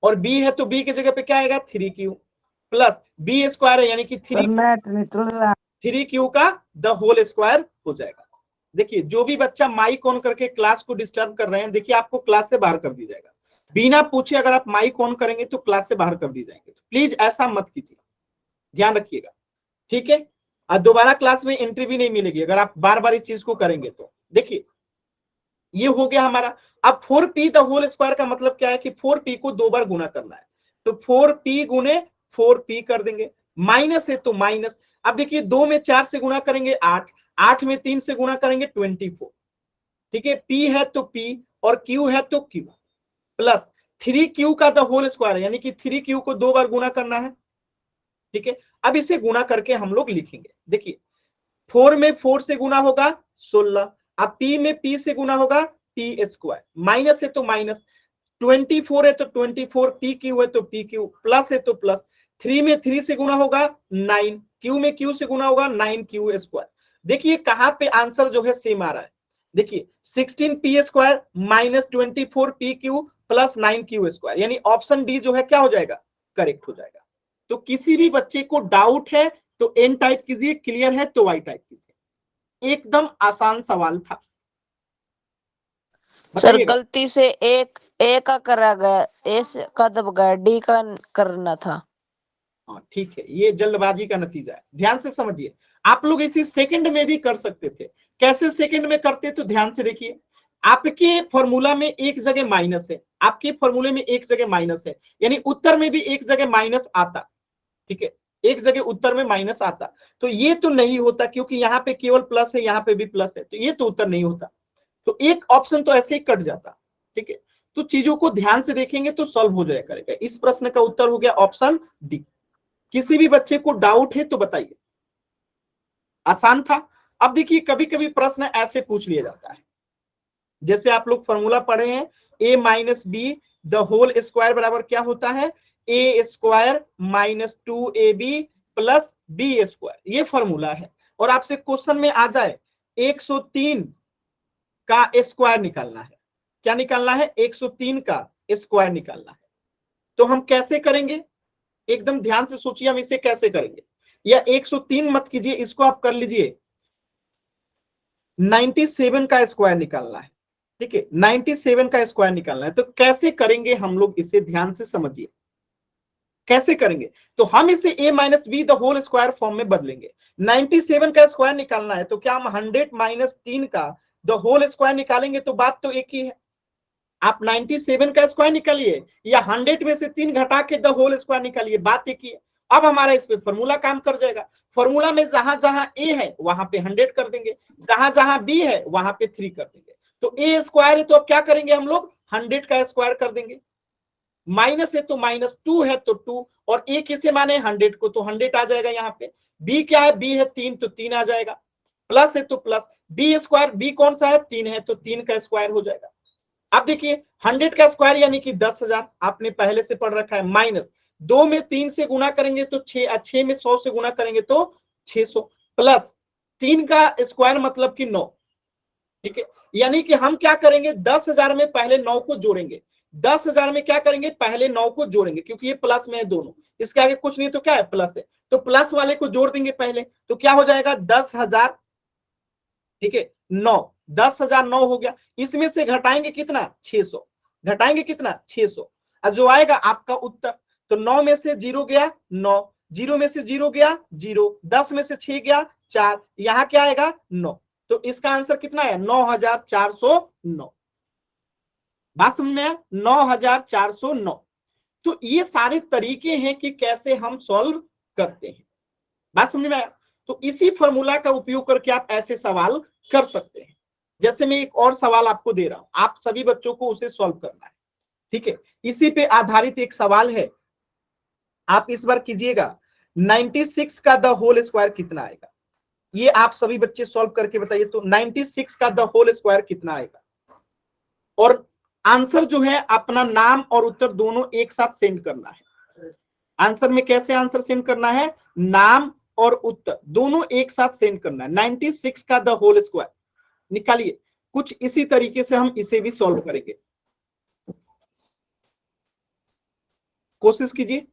और b है तो b की जगह पे क्या आएगा, 3q, प्लस b स्क्वायर है यानी कि 3q का द होल स्क्वायर हो जाएगा। देखिए जो भी बच्चा माइक ऑन करके क्लास को डिस्टर्ब कर रहे हैं, देखिए आपको क्लास से बाहर कर दिया जाएगा। बिना पूछे अगर आप माइक ऑन करेंगे तो क्लास से बाहर कर दी जाएंगे। तो प्लीज ऐसा मत कीजिए, ध्यान रखिएगा, ठीक है। और दोबारा क्लास में एंट्री भी नहीं मिलेगी अगर आप बार बार इस चीज को करेंगे तो। देखिए ये हो गया हमारा। अब 4p द होल स्क्वायर का मतलब क्या है कि 4p को 2 बार गुना करना है, तो 4p गुने 4p कर देंगे। माइनस है तो माइनस। अब देखिए 2 में 4 से गुना करेंगे 8, 8 में 3 से गुना करेंगे 24, ठीक है। p है तो p और q है तो q प्लस 3q का द होल स्क्वायर, यानी कि 3q को 2 बार गुना करना है, ठीक है। अब इसे गुना करके हम लोग लिखेंगे। देखिए 4 में 4 से गुना होगा 16, अब p में p से गुना होगा p स्क्वायर, माइनस है तो माइनस, 24 है तो 24, पी क्यू है तो पी क्यू, प्लस है तो प्लस, 3 में 3 से गुना होगा 9, क्यू में क्यू से गुना होगा 9q स्क्वायर। देखिए कहां पे आंसर जो है सेम आ रहा है। देखिए 16p square minus 24p Q plus 9q square, यानी ऑप्शन डी जो है क्या हो जाएगा, करेक्ट हो जाएगा। तो किसी भी बच्चे को डाउट है तो एन टाइप कीजिए, क्लियर है तो वाई टाइप कीजिए। एकदम आसान सवाल था, सर बताइएगा। गलती से एक ए का करा गया, ए का दब गया, डी का करना था। हाँ ठीक है, ये जल्दबाजी का नतीजा है, ध्यान से समझिए। आप लोग इसी सेकंड में भी कर सकते थे। कैसे सेकंड में करते तो ध्यान से देखिए। आपके फॉर्मूला में एक जगह माइनस है, आपके फॉर्मूले में एक जगह माइनस है, यानी उत्तर में भी एक जगह माइनस आता, ठीक है। एक जगह उत्तर में माइनस आता, तो ये तो नहीं होता क्योंकि यहाँ पे केवल प्लस है, यहाँ पे भी प्लस है, तो ये तो उत्तर नहीं होता। तो एक ऑप्शन तो ऐसे ही कट जाता, ठीक है। तो चीजों को ध्यान से देखेंगे तो सॉल्व हो जाया करेगा। इस प्रश्न का उत्तर हो गया ऑप्शन डी। किसी भी बच्चे को डाउट है तो बताइए, आसान था। अब देखिए कभी कभी प्रश्न ऐसे पूछ लिया जाता है, जैसे आप लोग फॉर्मूला पढ़े हैं, a minus B the whole square बराबर क्या होता है, a square minus 2ab plus B square, ये फॉर्मूला है। और आपसे क्वेश्चन में आ जाए 103 का स्क्वायर निकालना है, क्या निकालना है, 103 का स्क्वायर निकालना है। तो हम कैसे करेंगे, एकदम ध्यान से सोचिए हम इसे कैसे करेंगे। या 103 मत कीजिए, इसको आप कर लीजिए 97 का स्क्वायर निकालना है, ठीक है। 97 का स्क्वायर निकालना है, तो कैसे करेंगे हम लोग, इसे ध्यान से समझिए कैसे करेंगे। तो हम इसे a minus B the whole square form में बदलेंगे। 97 का स्क्वायर निकालना है तो क्या हम 100 माइनस 3 का द होल स्क्वायर निकालेंगे, तो बात तो एक ही है। आप 97 का स्क्वायर निकालिए या 100 में से 3 घटा के द होल स्क्वायर निकालिए, बात एक ही है। अब हमारा इस पे फॉर्मूला काम कर जाएगा। फॉर्मूला में जहां जहां ए है वहां पे 100 कर देंगे, जहां जहां बी है वहां पे 3 कर देंगे। तो ए स्क्वायर है तो अब क्या करेंगे हम लोग, 100 का स्क्वायर कर देंगे। माइनस है तो माइनस, 2 है तो 2, और ए किसे माने 100 को, तो 100 आ जाएगा यहाँ पे। बी क्या है, बी है 3 तो 3 आ जाएगा। प्लस है तो प्लस, बी स्क्वायर, बी कौन सा है 3 है तो 3 का स्क्वायर हो जाएगा। अब देखिए 100 का स्क्वायर यानी कि 10,000 आपने पहले से पढ़ रखा है, माइनस 2 में 3 से गुना करेंगे तो 6 में 100 से गुना करेंगे तो 600, प्लस 3 का स्क्वायर मतलब कि 9, ठीक है। यानी कि हम क्या करेंगे, 10,000 में पहले 9 को जोड़ेंगे, 10,000 में क्या करेंगे, पहले 9 को जोड़ेंगे, क्योंकि ये प्लस में है दोनों, इसके आगे कुछ नहीं तो क्या है, प्लस है। तो प्लस वाले को जोड़ देंगे पहले, तो क्या हो जाएगा 10,000, ठीक है। 9, 10,000 9 हो गया। इसमें से घटाएंगे कितना, 600, घटाएंगे कितना 600, और जो आएगा आपका उत्तर। तो 9 में से 0 गया 9, 0 में से 0 गया 0, 10 में से 6 गया 4, यहां क्या आएगा 9। तो इसका आंसर कितना है 9,409। बात समझ में आया, 9,409। तो ये सारे तरीके हैं कि कैसे हम सॉल्व करते हैं, बात समझ में आया। तो इसी फॉर्मूला का उपयोग करके आप ऐसे सवाल कर सकते हैं। जैसे मैं एक और सवाल आपको दे रहा हूं, आप सभी बच्चों को उसे सॉल्व करना है, ठीक है। इसी पे आधारित एक सवाल है, आप इस बार कीजिएगा 96 का द होल स्क्वायर कितना आएगा, ये आप सभी बच्चे सॉल्व करके बताइए। तो 96 का द होल स्क्वायर कितना आएगा, और आंसर जो है अपना नाम और उत्तर दोनों एक साथ सेंड करना है। आंसर में कैसे आंसर सेंड करना है, नाम और उत्तर दोनों एक साथ सेंड करना है। 96 का द होल स्क्वायर निकालिए। कुछ इसी तरीके से हम इसे भी सॉल्व करेंगे, कोशिश कीजिए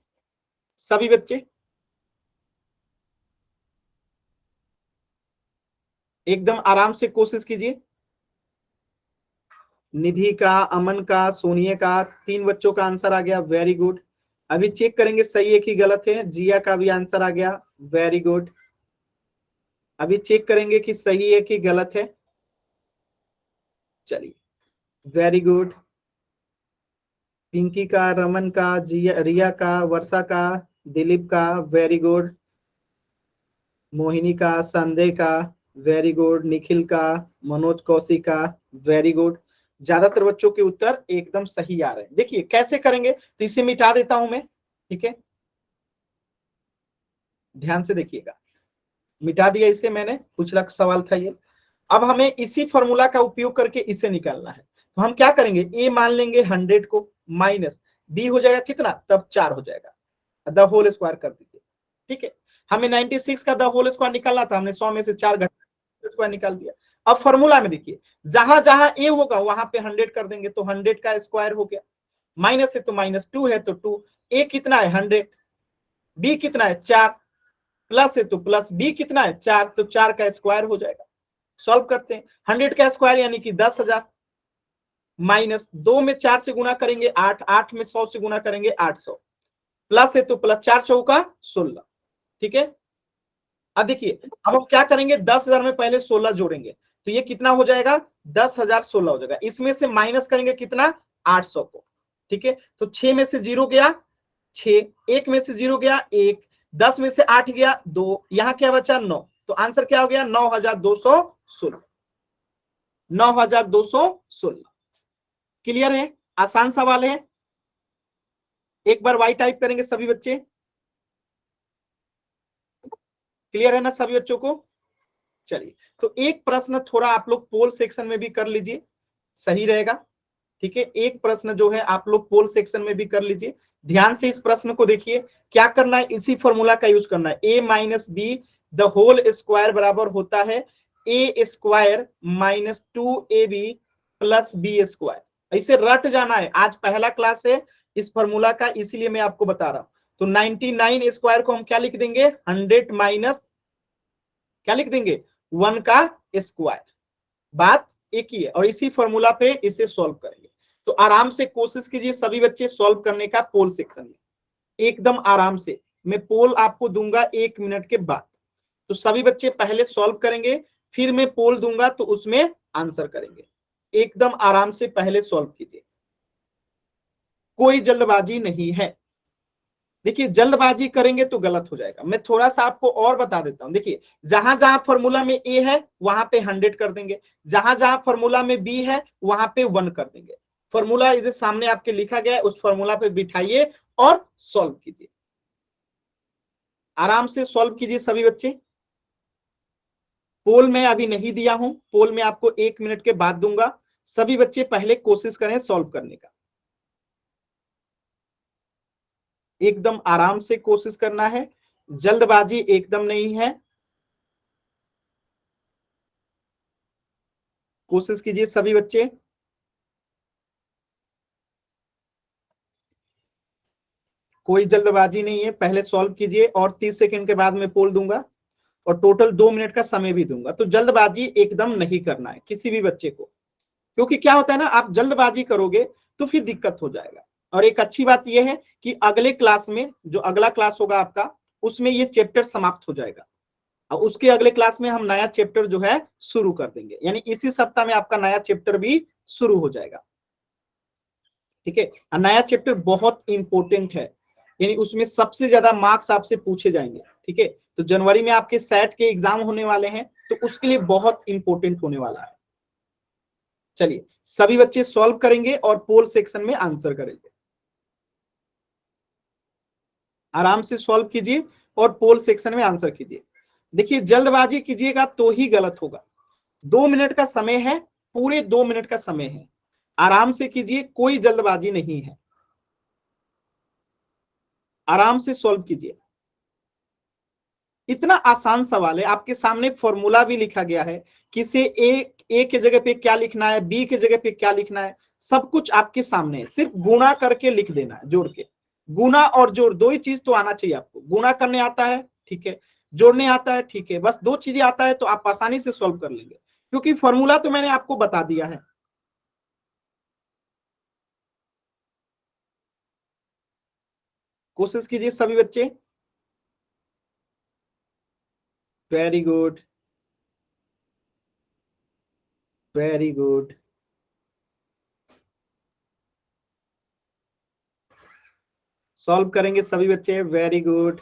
सभी बच्चे, एकदम आराम से कोशिश कीजिए। निधि का, अमन का, सोनिया का, 3 बच्चों का आंसर आ गया, वेरी गुड। अभी चेक करेंगे सही है कि गलत है। जिया का भी आंसर आ गया, वेरी गुड। अभी चेक करेंगे कि सही है कि गलत है। चलिए, वेरी गुड। पिंकी का, रमन का, जिया, रिया का, वर्षा का, दिलीप का, वेरी गुड। मोहिनी का, संजय का, वेरी गुड। निखिल का, मनोज कौशिक का, वेरी गुड। ज्यादातर बच्चों के उत्तर एकदम सही आ रहे हैं। देखिए कैसे करेंगे, तो इसे मिटा देता हूं मैं, ठीक है, ध्यान से देखिएगा। मिटा दिया इसे मैंने, पिछला सवाल था ये। अब हमें इसी फॉर्मूला का उपयोग करके इसे निकालना है। तो हम क्या करेंगे, ए मान लेंगे 100 को, माइनस बी हो जाएगा कितना, तब 4 हो जाएगा, द होल स्क्वायर कर दीजिए, ठीक है। हमें 96 का द होल स्क्वायर निकालना था, हमने 100 में से 4 घटा स्क्वायर निकाल दिया। अब फॉर्मूला में देखिए, जहां जहां ए होगा वहां पे 100 कर देंगे, तो 100 का स्क्वायर हो गया। माइनस है तो -2 है तो 2, ए कितना है 100, बी कितना है 4, प्लस है तो प्लस, बी कितना है 4, तो 4 का स्क्वायर हो जाएगा। सॉल्व करते हैं, 100 का स्क्वायर यानी कि 10,000, माइनस 2 में 4 से गुना करेंगे 8, 8 में 100 से गुना करेंगे 800, प्लस है तो प्लस, 4 चौका 16, ठीक है। अब देखिए, अब हम क्या करेंगे, 10,000 में पहले 16 जोड़ेंगे, तो ये कितना हो जाएगा, 10,016 हो जाएगा। इसमें से माइनस करेंगे कितना, 800 को, ठीक है। तो 6 में से 0 गया 6, 1 में से 0 गया 1, 10 में से 8 गया 2, यहां क्या बचा 9, तो आंसर क्या हो गया 9,216, 9,216। क्लियर है, आसान सवाल है। एक बार वाई टाइप करेंगे सभी बच्चे, क्लियर है ना सभी बच्चों को। चलिए, तो एक प्रश्न थोड़ा आप लोग पोल सेक्शन में भी कर लीजिए, सही रहेगा, ठीक है। एक प्रश्न जो है आप लोग पोल सेक्शन में भी कर लीजिए। ध्यान से इस प्रश्न को देखिए, क्या करना है, इसी फॉर्मूला का यूज करना है, a minus B the whole square बराबर होता है a square minus 2ab plus B square. इसे रट जाना है, आज पहला क्लास है इस फॉर्मूला का, इसीलिए मैं आपको बता रहा हूं। तो 99 स्क्वायर को हम क्या लिख देंगे, 100 माइनस क्या लिख देंगे, 1 का स्क्वायर। बात एक ही है, और इसी फॉर्मूला पे इसे सॉल्व करेंगे। तो आराम से कोशिश कीजिए सभी बच्चे सॉल्व करने का पोल सेक्शन में, एकदम आराम से। मैं पोल आपको दूंगा 1 मिनट के बाद, तो सभी बच्चे पहले सॉल्व करेंगे, फिर मैं पोल दूंगा तो उसमें आंसर करेंगे। एकदम आराम से पहले सॉल्व कीजिए, कोई जल्दबाजी नहीं है। देखिए जल्दबाजी करेंगे तो गलत हो जाएगा। मैं थोड़ा सा आपको और बता देता हूं, देखिए जहां जहां फॉर्मूला में ए है वहां पे 100 कर देंगे, जहां जहां फॉर्मूला में बी है वहां पे 1 कर देंगे। फॉर्मूला इधर सामने आपके लिखा गया है, उस फॉर्मूला पे बिठाइए और सॉल्व कीजिए, आराम से सॉल्व कीजिए सभी बच्चे। पोल में अभी नहीं दिया हूं, पोल में आपको 1 मिनट के बाद दूंगा। सभी बच्चे पहले कोशिश करें सॉल्व करने का, एकदम आराम से कोशिश करना है, जल्दबाजी एकदम नहीं है। कोशिश कीजिए सभी बच्चे, कोई जल्दबाजी नहीं है, पहले सॉल्व कीजिए और 30 सेकंड के बाद मैं पोल दूंगा और टोटल 2 मिनट का समय भी दूंगा। तो जल्दबाजी एकदम नहीं करना है किसी भी बच्चे को, क्योंकि क्या होता है ना, आप जल्दबाजी करोगे तो फिर दिक्कत हो जाएगा। और एक अच्छी बात यह है कि अगले क्लास में, जो अगला क्लास होगा आपका, उसमें ये चैप्टर समाप्त हो जाएगा और उसके अगले क्लास में हम नया चैप्टर जो है शुरू कर देंगे, यानी इसी सप्ताह में आपका नया चैप्टर भी शुरू हो जाएगा, ठीक है। नया चैप्टर बहुत इंपॉर्टेंट है, यानी उसमें सबसे ज्यादा मार्क्स आपसे पूछे जाएंगे, ठीक है। तो जनवरी में आपके सेट के एग्जाम होने वाले हैं, तो उसके लिए बहुत इंपॉर्टेंट होने वाला है। चलिए सभी बच्चे सॉल्व करेंगे और पोल सेक्शन में आंसर करेंगे, आराम से सॉल्व कीजिए और पोल सेक्शन में आंसर कीजिए। देखिए जल्दबाजी कीजिएगा तो ही गलत होगा। 2 मिनट का समय है, पूरे 2 मिनट का समय है, आराम से कीजिए, कोई जल्दबाजी नहीं है, आराम से सॉल्व कीजिए। इतना आसान सवाल है, आपके सामने फॉर्मूला भी लिखा गया है, किसे ए के जगह पे क्या लिखना है, बी के जगह पे क्या लिखना है, सब कुछ आपके सामने है। सिर्फ गुणा करके लिख देना है, जोड़ के। गुणा और जोड़ दो ही चीज तो आना चाहिए आपको, गुणा करने आता है ठीक है, जोड़ने आता है ठीक है, बस 2 चीजें आता है तो आप आसानी से सॉल्व कर लेंगे, क्योंकि फॉर्मूला तो मैंने आपको बता दिया है। कोशिश कीजिए सभी बच्चे। Very good, very good. Solve करेंगे सभी बच्चे, वेरी गुड।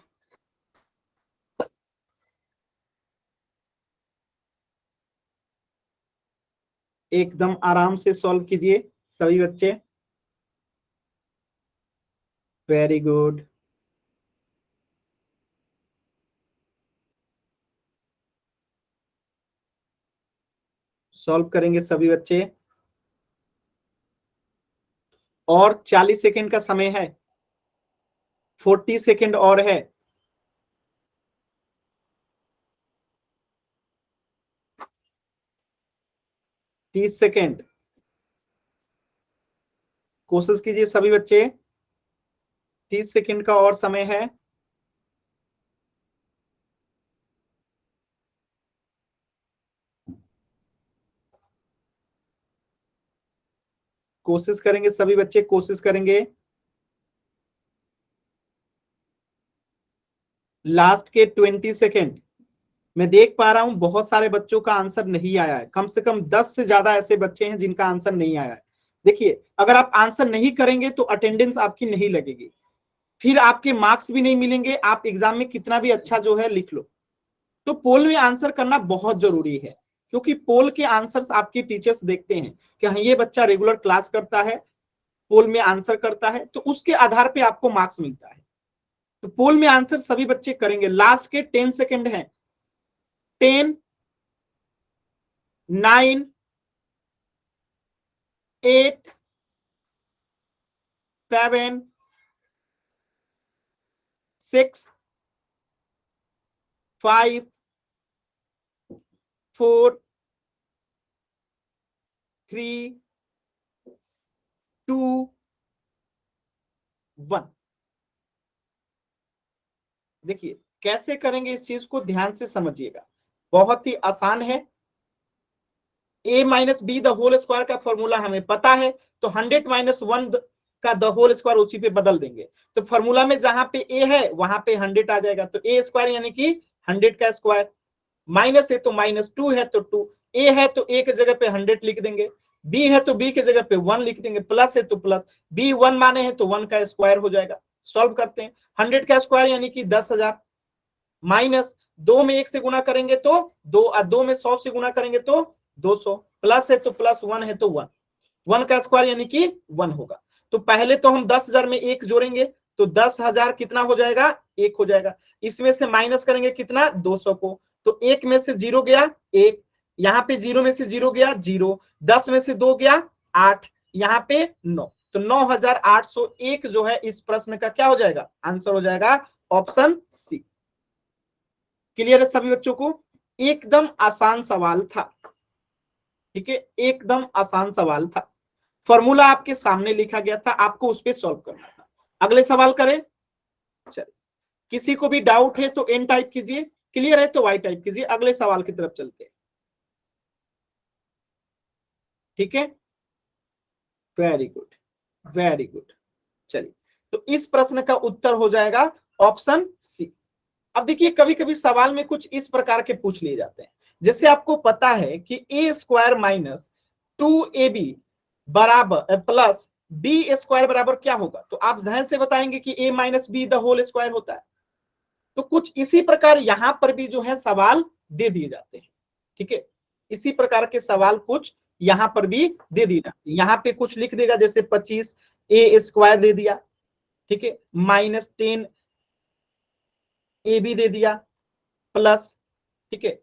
एकदम आराम से सॉल्व कीजिए सभी बच्चे, वेरी गुड। सॉल्व करेंगे सभी बच्चे, और 40 सेकेंड का समय है, 40 सेकेंड और है। तीस सेकेंड, कोशिश कीजिए सभी बच्चे, 30 सेकेंड का और समय है। कोशिश करेंगे सभी बच्चे, कोशिश करेंगे। लास्ट के 20 सेकेंड। मैं देख पा रहा हूं बहुत सारे बच्चों का आंसर नहीं आया है, कम से कम 10 से ज्यादा ऐसे बच्चे हैं जिनका आंसर नहीं आया है। देखिए, अगर आप आंसर नहीं करेंगे तो अटेंडेंस आपकी नहीं लगेगी, फिर आपके मार्क्स भी नहीं मिलेंगे, आप एग्जाम में कितना भी अच्छा जो है लिख लो। तो पोल में आंसर करना बहुत जरूरी है, क्योंकि पोल के आंसर्स आपके टीचर्स देखते हैं कि हाँ ये बच्चा रेगुलर क्लास करता है, पोल में आंसर करता है, तो उसके आधार पे आपको मार्क्स मिलता है। तो पोल में आंसर सभी बच्चे करेंगे। लास्ट के 10 सेकेंड हैं। 10, 9, 8, 7, 6, 5, 4, 3, 2, 1। देखिए कैसे करेंगे, इस चीज को ध्यान से समझिएगा, बहुत ही आसान है। a minus B the whole square का फॉर्मूला हमें पता है, तो 100 माइनस 1 का द होल स्क्वायर उसी पे बदल देंगे। तो फॉर्मूला में जहां पे a है वहां पे 100 आ जाएगा, तो a स्क्वायर यानी कि 100 का स्क्वायर। माइनस है तो -2 है तो 2, a है तो a की जगह पे 100 लिख देंगे, b है तो b की जगह पे 1 लिख देंगे, प्लस है तो प्लस, b 1 माने हैं तो 1 का स्क्वायर हो जाएगा। सॉल्व करते हैं। 100 का स्क्वायर यानी कि 10,000, माइनस 2 में 1 से गुना करेंगे तो 2, और 2 में 100 से गुना करेंगे तो 200, प्लस है तो प्लस, 1 है तो 1, 1 का स्क्वायर यानी कि 1 होगा। तो पहले तो हम 10,000 में 1 जोड़ेंगे तो 10,000 कितना हो जाएगा, 1 हो जाएगा। इसमें से माइनस करेंगे कितना, 200 को, तो 1 में से 0 गया 1, यहाँ पे 0 में से 0 गया 0, 10 में से 2 गया 8, यहाँ पे 9, तो 9,801 जो है इस प्रश्न का क्या हो जाएगा, आंसर हो जाएगा ऑप्शन सी। क्लियर है सभी बच्चों को? एकदम आसान सवाल था, ठीक है, एकदम आसान सवाल था। फॉर्मूला आपके सामने लिखा गया था, आपको उस पर सॉल्व करना था। अगले सवाल करें। चलिए, किसी को भी डाउट है तो एन टाइप कीजिए, क्लियर है तो वाई टाइप कीजिए। अगले सवाल की तरफ चलते हैं, ठीक है, वेरी गुड, वेरी गुड। चलिए, तो इस प्रश्न का उत्तर हो जाएगा ऑप्शन सी। अब देखिए, कभी कभी सवाल में कुछ इस प्रकार के पूछ लिए जाते हैं, जैसे आपको पता है कि ए स्क्वायर माइनस 2ab बराबर प्लस बी स्क्वायर बराबर क्या होगा, तो आप ध्यान से बताएंगे कि a minus B the whole square होता है। तो कुछ इसी प्रकार यहां पर भी जो है सवाल दे दिए जाते हैं, ठीक है, इसी प्रकार के सवाल कुछ यहां पर भी दे दिए जाते हैं। यहाँ पे कुछ लिख देगा, जैसे 25 ए स्क्वायर दे दिया, ठीक है, -10 ए बी दे दिया, प्लस, ठीक है,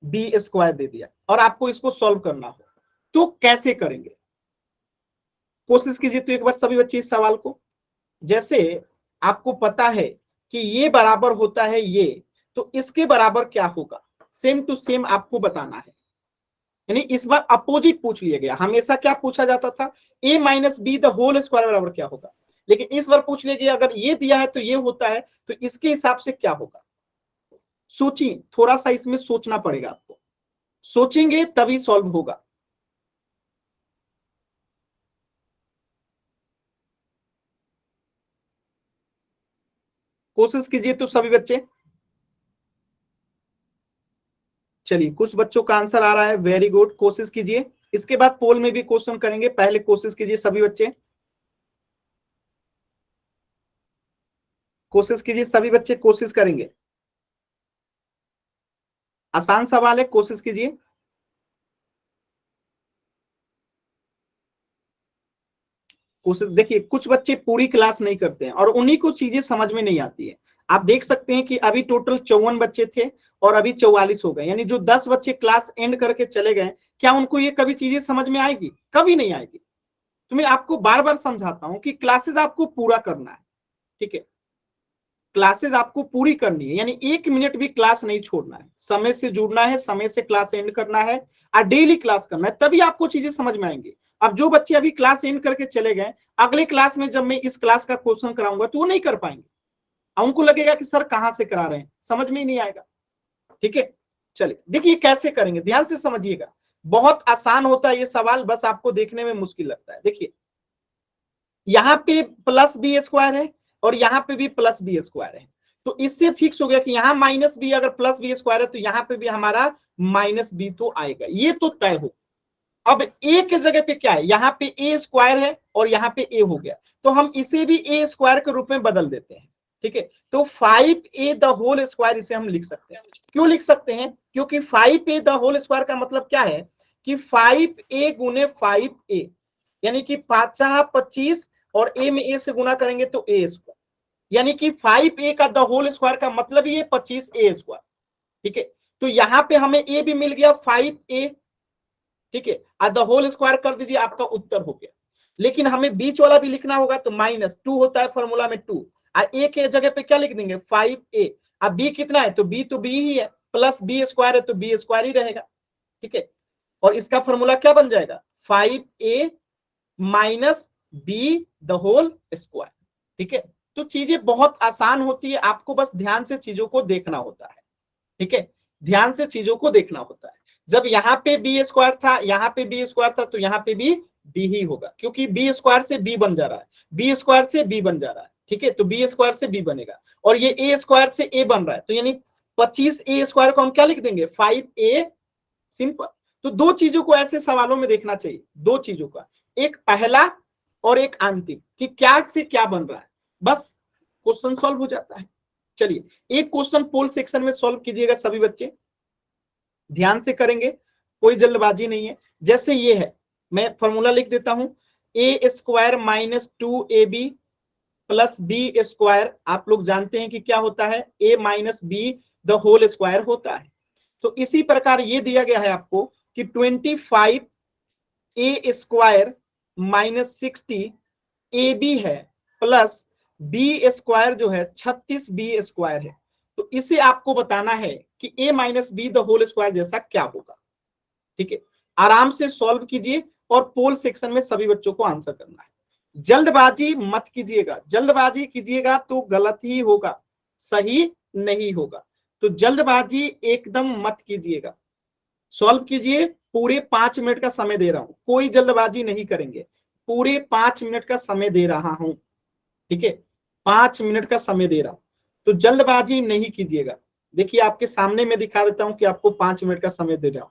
बी स्क्वायर दे दिया, और आपको इसको सॉल्व करना हो तो कैसे करेंगे, कोशिश कीजिए। तो एक बार सभी बच्चे इस सवाल को, जैसे आपको पता है कि ये बराबर होता है ये, तो इसके बराबर क्या होगा, सेम टू सेम आपको बताना है। यानी इस बार अपोजिट पूछ लिया गया, हमेशा क्या पूछा जाता था, a minus B the whole square बराबर क्या होगा, लेकिन इस बार पूछ लिया गया अगर ये दिया है तो ये होता है, तो इसके हिसाब से क्या होगा। सोचिए, थोड़ा सा इसमें सोचना पड़ेगा आपको, सोचेंगे तभी सॉल्व होगा। कोशिश कीजिए तो सभी बच्चे। चलिए कुछ बच्चों का आंसर आ रहा है, वेरी गुड, कोशिश कीजिए। इसके बाद पोल में भी क्वेश्चन करेंगे, पहले कोशिश कीजिए सभी बच्चे, कोशिश कीजिए सभी बच्चे, कोशिश करेंगे। आसान सवाल है, कोशिश कीजिए। कोशिश, देखिए कुछ बच्चे पूरी क्लास नहीं करते हैं और उन्हीं को चीजें समझ में नहीं आती है। आप देख सकते हैं कि अभी टोटल 54 बच्चे थे और अभी 44 हो गए, यानी जो 10 बच्चे क्लास एंड करके चले गए, क्या उनको ये कभी चीजें समझ में आएगी? कभी नहीं आएगी। तो मैं आपको बार बार समझाता हूं कि क्लासेस आपको पूरा करना है, ठीक है, क्लासेस आपको पूरी करनी है, यानी 1 मिनट भी क्लास नहीं छोड़ना है, समय से जुड़ना है, समय से क्लास एंड करना है और डेली क्लास करना है, तभी आपको चीजें समझ में आएंगी। अब जो बच्चे अभी क्लास एंड करके चले गए, अगले क्लास में जब मैं इस क्लास का क्वेश्चन कराऊंगा तो वो नहीं कर पाएंगे, उनको लगेगा कि सर कहां से करा रहे हैं, समझ में ही नहीं आएगा। ठीक है, चलिए देखिए कैसे करेंगे, ध्यान से समझिएगा। बहुत आसान होता है ये सवाल, बस आपको देखने में मुश्किल लगता है। देखिए यहाँ पे प्लस बी स्क्वायर है और यहाँ पे भी प्लस बी स्क्वायर है, तो इससे फिक्स हो गया कि यहाँ माइनस बी अगर प्लस बी स्क्वायर है तो यहाँ पे भी हमारा माइनस बी तो आएगा, ये तो तय हो। अब ए के जगह पे क्या है, यहाँ पे ए स्क्वायर है और यहाँ पे ए हो गया, तो हम इसे भी ए स्क्वायर के रूप में बदल देते हैं। ठीक है, तो 5a द होल स्क्वायर इसे हम लिख सकते हैं। क्यों लिख सकते हैं? क्योंकि 5a द होल स्क्वायर का मतलब क्या है कि 5a गुने 5a, यानी कि 5×25 और a में a से गुना करेंगे तो a स्क्वायर, यानी कि 5a का द होल स्क्वायर का मतलब ये 25a स्क्वायर। ठीक है, तो यहाँ पे हमें a भी मिल गया 5a, ठीक है, द होल स्क्वायर कर दीजिए, आपका उत्तर हो गया। लेकिन हमें बीच वाला भी लिखना होगा, तो -2 होता है फॉर्मूला में 2, ए के जगह पे क्या लिख देंगे 5a। अब बी कितना है, तो बी ही है, प्लस बी स्क्वायर है तो बी स्क्वायर ही रहेगा। ठीक है, और इसका फॉर्मूला क्या बन जाएगा 5a minus B the whole square. ठीक है, तो चीजें बहुत आसान होती है, आपको बस ध्यान से चीजों को देखना होता है। ठीक है, ध्यान से चीजों को देखना होता है। जब यहाँ पे बी स्क्वायर था, यहाँ पे बी स्क्वायर था, तो यहाँ पे भी बी ही होगा, क्योंकि बी स्क्वायर से बी बन जा रहा है, बी स्क्वायर से बी बन जा रहा है। ठीक है, तो बी स्क्वायर से बी बनेगा और ये ए स्क्वायर से ए बन रहा है, तो यानी 25a स्क्वायर को हम क्या लिख देंगे 5a, सिंपल। तो दो चीजों को ऐसे सवालों में देखना चाहिए, दो चीजों का, एक पहला और एक अंतिम, कि क्या से क्या बन रहा है, बस क्वेश्चन सॉल्व हो जाता है। चलिए एक क्वेश्चन पोल सेक्शन में सॉल्व कीजिएगा सभी बच्चे, ध्यान से करेंगे, कोई जल्दबाजी नहीं है। जैसे ये है, मैं फॉर्मूला लिख देता हूं, a square -2ab plus B square, आप लोग जानते हैं कि क्या होता है, a minus B the whole square होता है। तो इसी प्रकार ये दिया गया है आपको कि 25a स्क्वायर -60ab है प्लस बी स्क्वायर जो है 36b स्क्वायर है। तो इसे आपको बताना है कि a minus B the whole square जैसा क्या होगा। ठीक है, आराम से सॉल्व कीजिए और पोल सेक्शन में सभी बच्चों को आंसर करना है। जल्दबाजी मत कीजिएगा, जल्दबाजी कीजिएगा तो गलत ही होगा, सही नहीं होगा। तो जल्दबाजी एकदम मत कीजिएगा, सॉल्व कीजिए। पूरे 5 मिनट का समय दे रहा हूं, कोई जल्दबाजी नहीं करेंगे, पूरे 5 मिनट का समय दे रहा हूं। ठीक है, 5 मिनट का समय दे रहा हूं, तो जल्दबाजी नहीं कीजिएगा। देखिए आपके सामने मैं दिखा देता हूं कि आपको 5 मिनट का समय दे रहा हूं।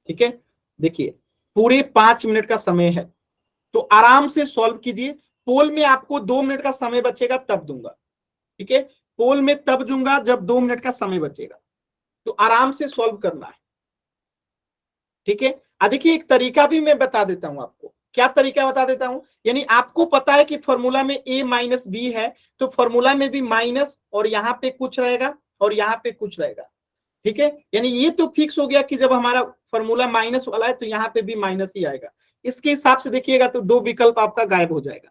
ठीक है, देखिए पूरे 5 मिनट का समय है, तो आराम से सॉल्व कीजिए। पोल में आपको 2 मिनट का समय बचेगा तब दूंगा। ठीक है, पोल में तब दूंगा जब 2 मिनट का समय बचेगा, तो आराम से सॉल्व करना है। ठीक है, देखिए एक तरीका भी मैं बता देता हूं आपको, क्या तरीका बता देता हूं, यानी आपको पता है कि फॉर्मूला में a माइनस बी है, तो फॉर्मूला में भी माइनस और यहाँ पे कुछ रहेगा और यहाँ पे कुछ रहेगा। ठीक है, यानी ये तो फिक्स हो गया कि जब हमारा फॉर्मूला माइनस वाला है तो यहाँ पे भी माइनस ही आएगा। इसके हिसाब से देखिएगा तो दो विकल्प आपका गायब हो जाएगा।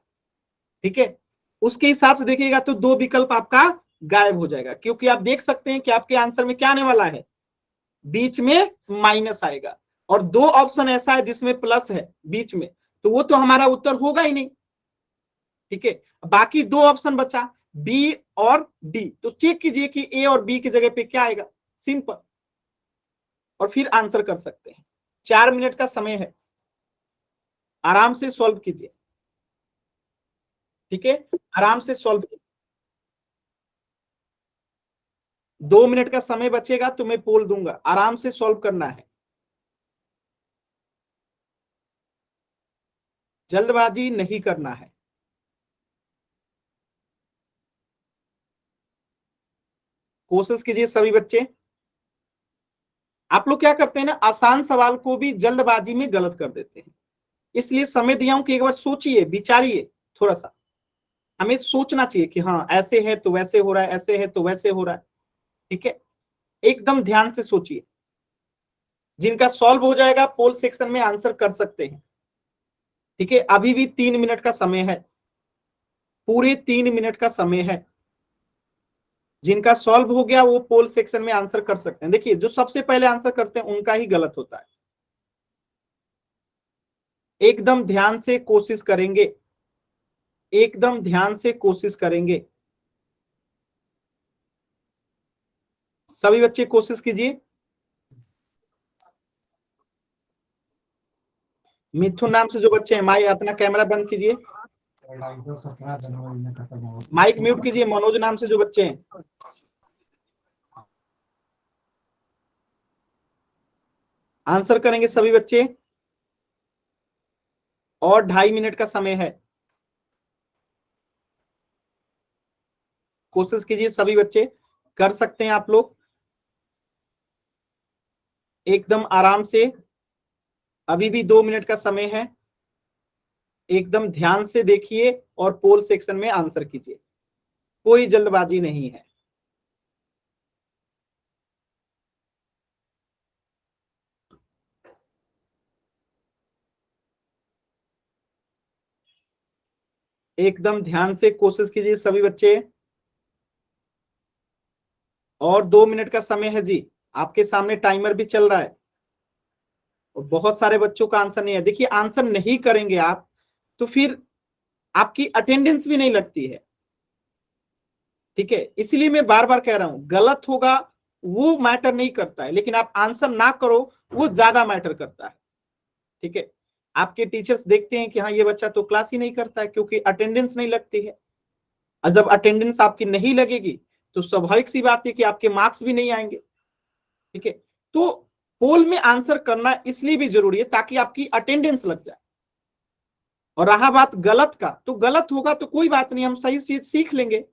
ठीक है, उसके हिसाब से देखिएगा तो दो विकल्प आपका गायब हो जाएगा, क्योंकि आप देख सकते हैं कि आपके आंसर में क्या आने वाला है, बीच में माइनस आएगा और दो ऑप्शन ऐसा है जिसमें प्लस है बीच में, तो वो तो हमारा उत्तर होगा ही नहीं। ठीक है, बाकी दो ऑप्शन बचा बी और डी, तो चेक कीजिए कि ए और बी की जगह पे क्या आएगा, सिंपल, और फिर आंसर कर सकते हैं। 4 मिनट का समय है, आराम से सॉल्व कीजिए। ठीक है, आराम से सॉल्व। 2 मिनट का समय बचेगा तो मैं पोल दूंगा, आराम से सॉल्व करना है, जल्दबाजी नहीं करना है। कोशिश कीजिए सभी बच्चे। आप लोग क्या करते हैं ना, आसान सवाल को भी जल्दबाजी में गलत कर देते हैं, इसलिए समय दिया हूं कि एक बार सोचिए, विचारिए थोड़ा सा। हमें सोचना चाहिए कि हाँ ऐसे है तो वैसे हो रहा है, ऐसे है तो वैसे हो रहा है। ठीक है, एकदम ध्यान से सोचिए। जिनका सॉल्व हो जाएगा पोल सेक्शन में आंसर कर सकते हैं। ठीक है, अभी भी 3 मिनट का समय है, पूरे 3 मिनट का समय है। जिनका सॉल्व हो गया वो पोल सेक्शन में आंसर कर सकते हैं। देखिए, जो सबसे पहले आंसर करते हैं उनका ही गलत होता है। एकदम ध्यान से कोशिश करेंगे, एकदम ध्यान से कोशिश करेंगे। सभी बच्चे कोशिश कीजिए। मिथुन नाम से जो बच्चे हैं, माई अपना कैमरा बंद कीजिए, माइक म्यूट कीजिए। मनोज नाम से जो बच्चे हैं, आंसर करेंगे सभी बच्चे, और 2.5 मिनट का समय है। कोशिश कीजिए सभी बच्चे, कर सकते हैं आप लोग, एकदम आराम से। अभी भी 2 मिनट का समय है, एकदम ध्यान से देखिए और पोल सेक्शन में आंसर कीजिए, कोई जल्दबाजी नहीं है। एकदम ध्यान से कोशिश कीजिए सभी बच्चे, और 2 मिनट का समय है जी। आपके सामने टाइमर भी चल रहा है, और बहुत सारे बच्चों का आंसर नहीं है। देखिए, आंसर नहीं करेंगे आप तो फिर आपकी अटेंडेंस भी नहीं लगती है। ठीक है, इसलिए मैं बार बार कह रहा हूं, गलत होगा वो मैटर नहीं करता है, लेकिन आप आंसर ना करो वो ज्यादा मैटर करता है। ठीक है, आपके टीचर्स देखते हैं कि हाँ ये बच्चा तो क्लास ही नहीं करता है, क्योंकि अटेंडेंस नहीं लगती है। और जब अटेंडेंस आपकी नहीं लगेगी तो स्वाभाविक सी बात है कि आपके मार्क्स भी नहीं आएंगे। ठीक है, तो पोल में आंसर करना इसलिए भी जरूरी है ताकि आपकी अटेंडेंस लग जाए। और रहा बात गलत का, तो गलत होगा तो कोई बात नहीं, हम सही चीज सीख लेंगे।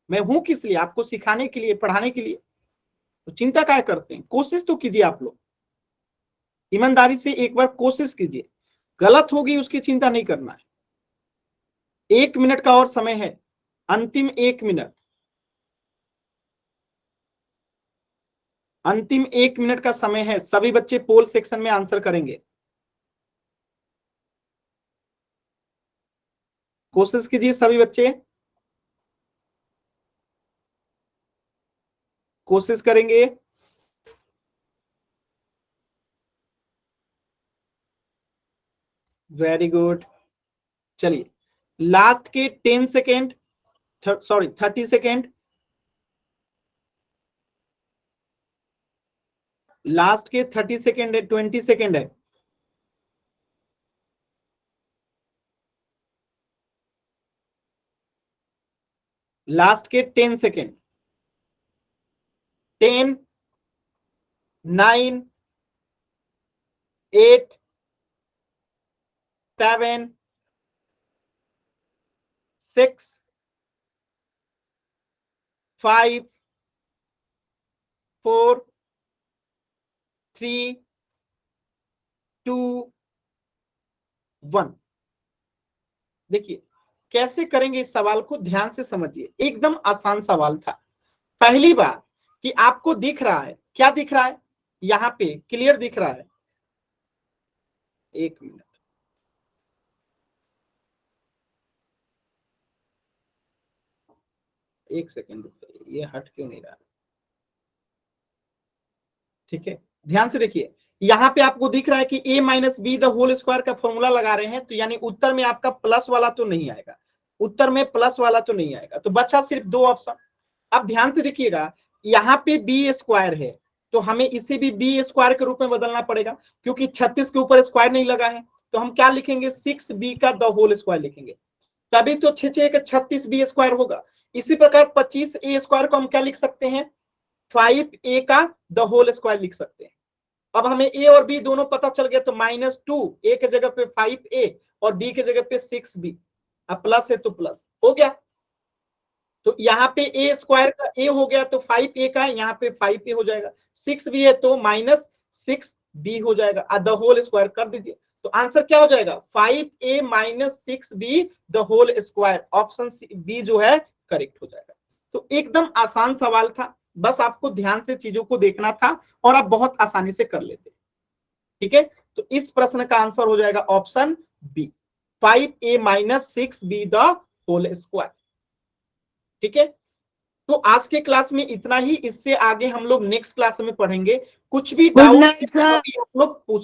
मैं हूं किस लिए, आपको सिखाने के लिए, पढ़ाने के लिए। तो चिंता क्या करते हैं, कोशिश तो कीजिए आप लोग, ईमानदारी से एक बार कोशिश कीजिए। गलत होगी उसकी चिंता नहीं करना है। 1 मिनट का और समय है, अंतिम 1 मिनट, अंतिम 1 मिनट का समय है। सभी बच्चे पोल सेक्शन में आंसर करेंगे, कोशिश कीजिए सभी बच्चे, कोशिश करेंगे। Very good. चलिए, लास्ट के 10 सेकेंड, सॉरी 30 सेकेंड, लास्ट के 30 सेकेंड है, 20 सेकेंड है। लास्ट के 10 सेकेंड, 10, 9, 8, 7, 6, 5, 4, 3, 2, 1। देखिए कैसे करेंगे इस सवाल को, ध्यान से समझिए, एकदम आसान सवाल था। पहली बात कि आपको दिख रहा है, क्या दिख रहा है, यहां पे क्लियर दिख रहा है। 1 मिनट, एक सेकेंड, ये हट क्यों नहीं रहा। ठीक है, ध्यान से देखिए, यहाँ पे आपको दिख रहा है कि a minus B the whole square का फॉर्मूला लगा रहे हैं, तो यानी उत्तर में आपका प्लस वाला तो नहीं आएगा, उत्तर में प्लस वाला तो नहीं आएगा, तो बचा सिर्फ 2 ऑप्शन। अब ध्यान से देखिएगा, यहाँ पे बी स्क्वायर है, तो हमें इसे भी बी स्क्वायर के रूप में बदलना पड़ेगा, क्योंकि 36 के ऊपर स्क्वायर नहीं लगा है। तो हम क्या लिखेंगे, 6b का द होल स्क्वायर लिखेंगे। तभी तो 6×6 = 36b² होगा। इसी प्रकार 25a² को हम क्या लिख सकते हैं, 5a का द होल स्क्वायर लिख सकते हैं। अब हमें a और b दोनों पता चल गया, तो -2 a के जगह पे 5a और b के जगह पे 6b, अब प्लस है तो प्लस हो गया। तो यहाँ पे a² का a हो गया तो 5a का यहाँ पे 5a हो जाएगा, 6b है तो -6b हो जाएगा, द होल स्क्वायर कर दीजिए। तो आंसर क्या हो जाएगा, 5a - 6b the whole square, option B जो है करेक्ट हो जाएगा। तो एकदम आसान सवाल था, बस आपको ध्यान से चीजों को देखना था और आप बहुत आसानी से कर लेते। ठीक है, तो इस प्रश्न का आंसर हो जाएगा option B, 5a - 6b the whole square. ठीक है, तो आज के क्लास में इतना ही, इससे आगे हम लोग नेक्स्ट क्लास में पढ़ेंगे। कुछ भी गुड डाउट नाइट सर। आप लोग पूछ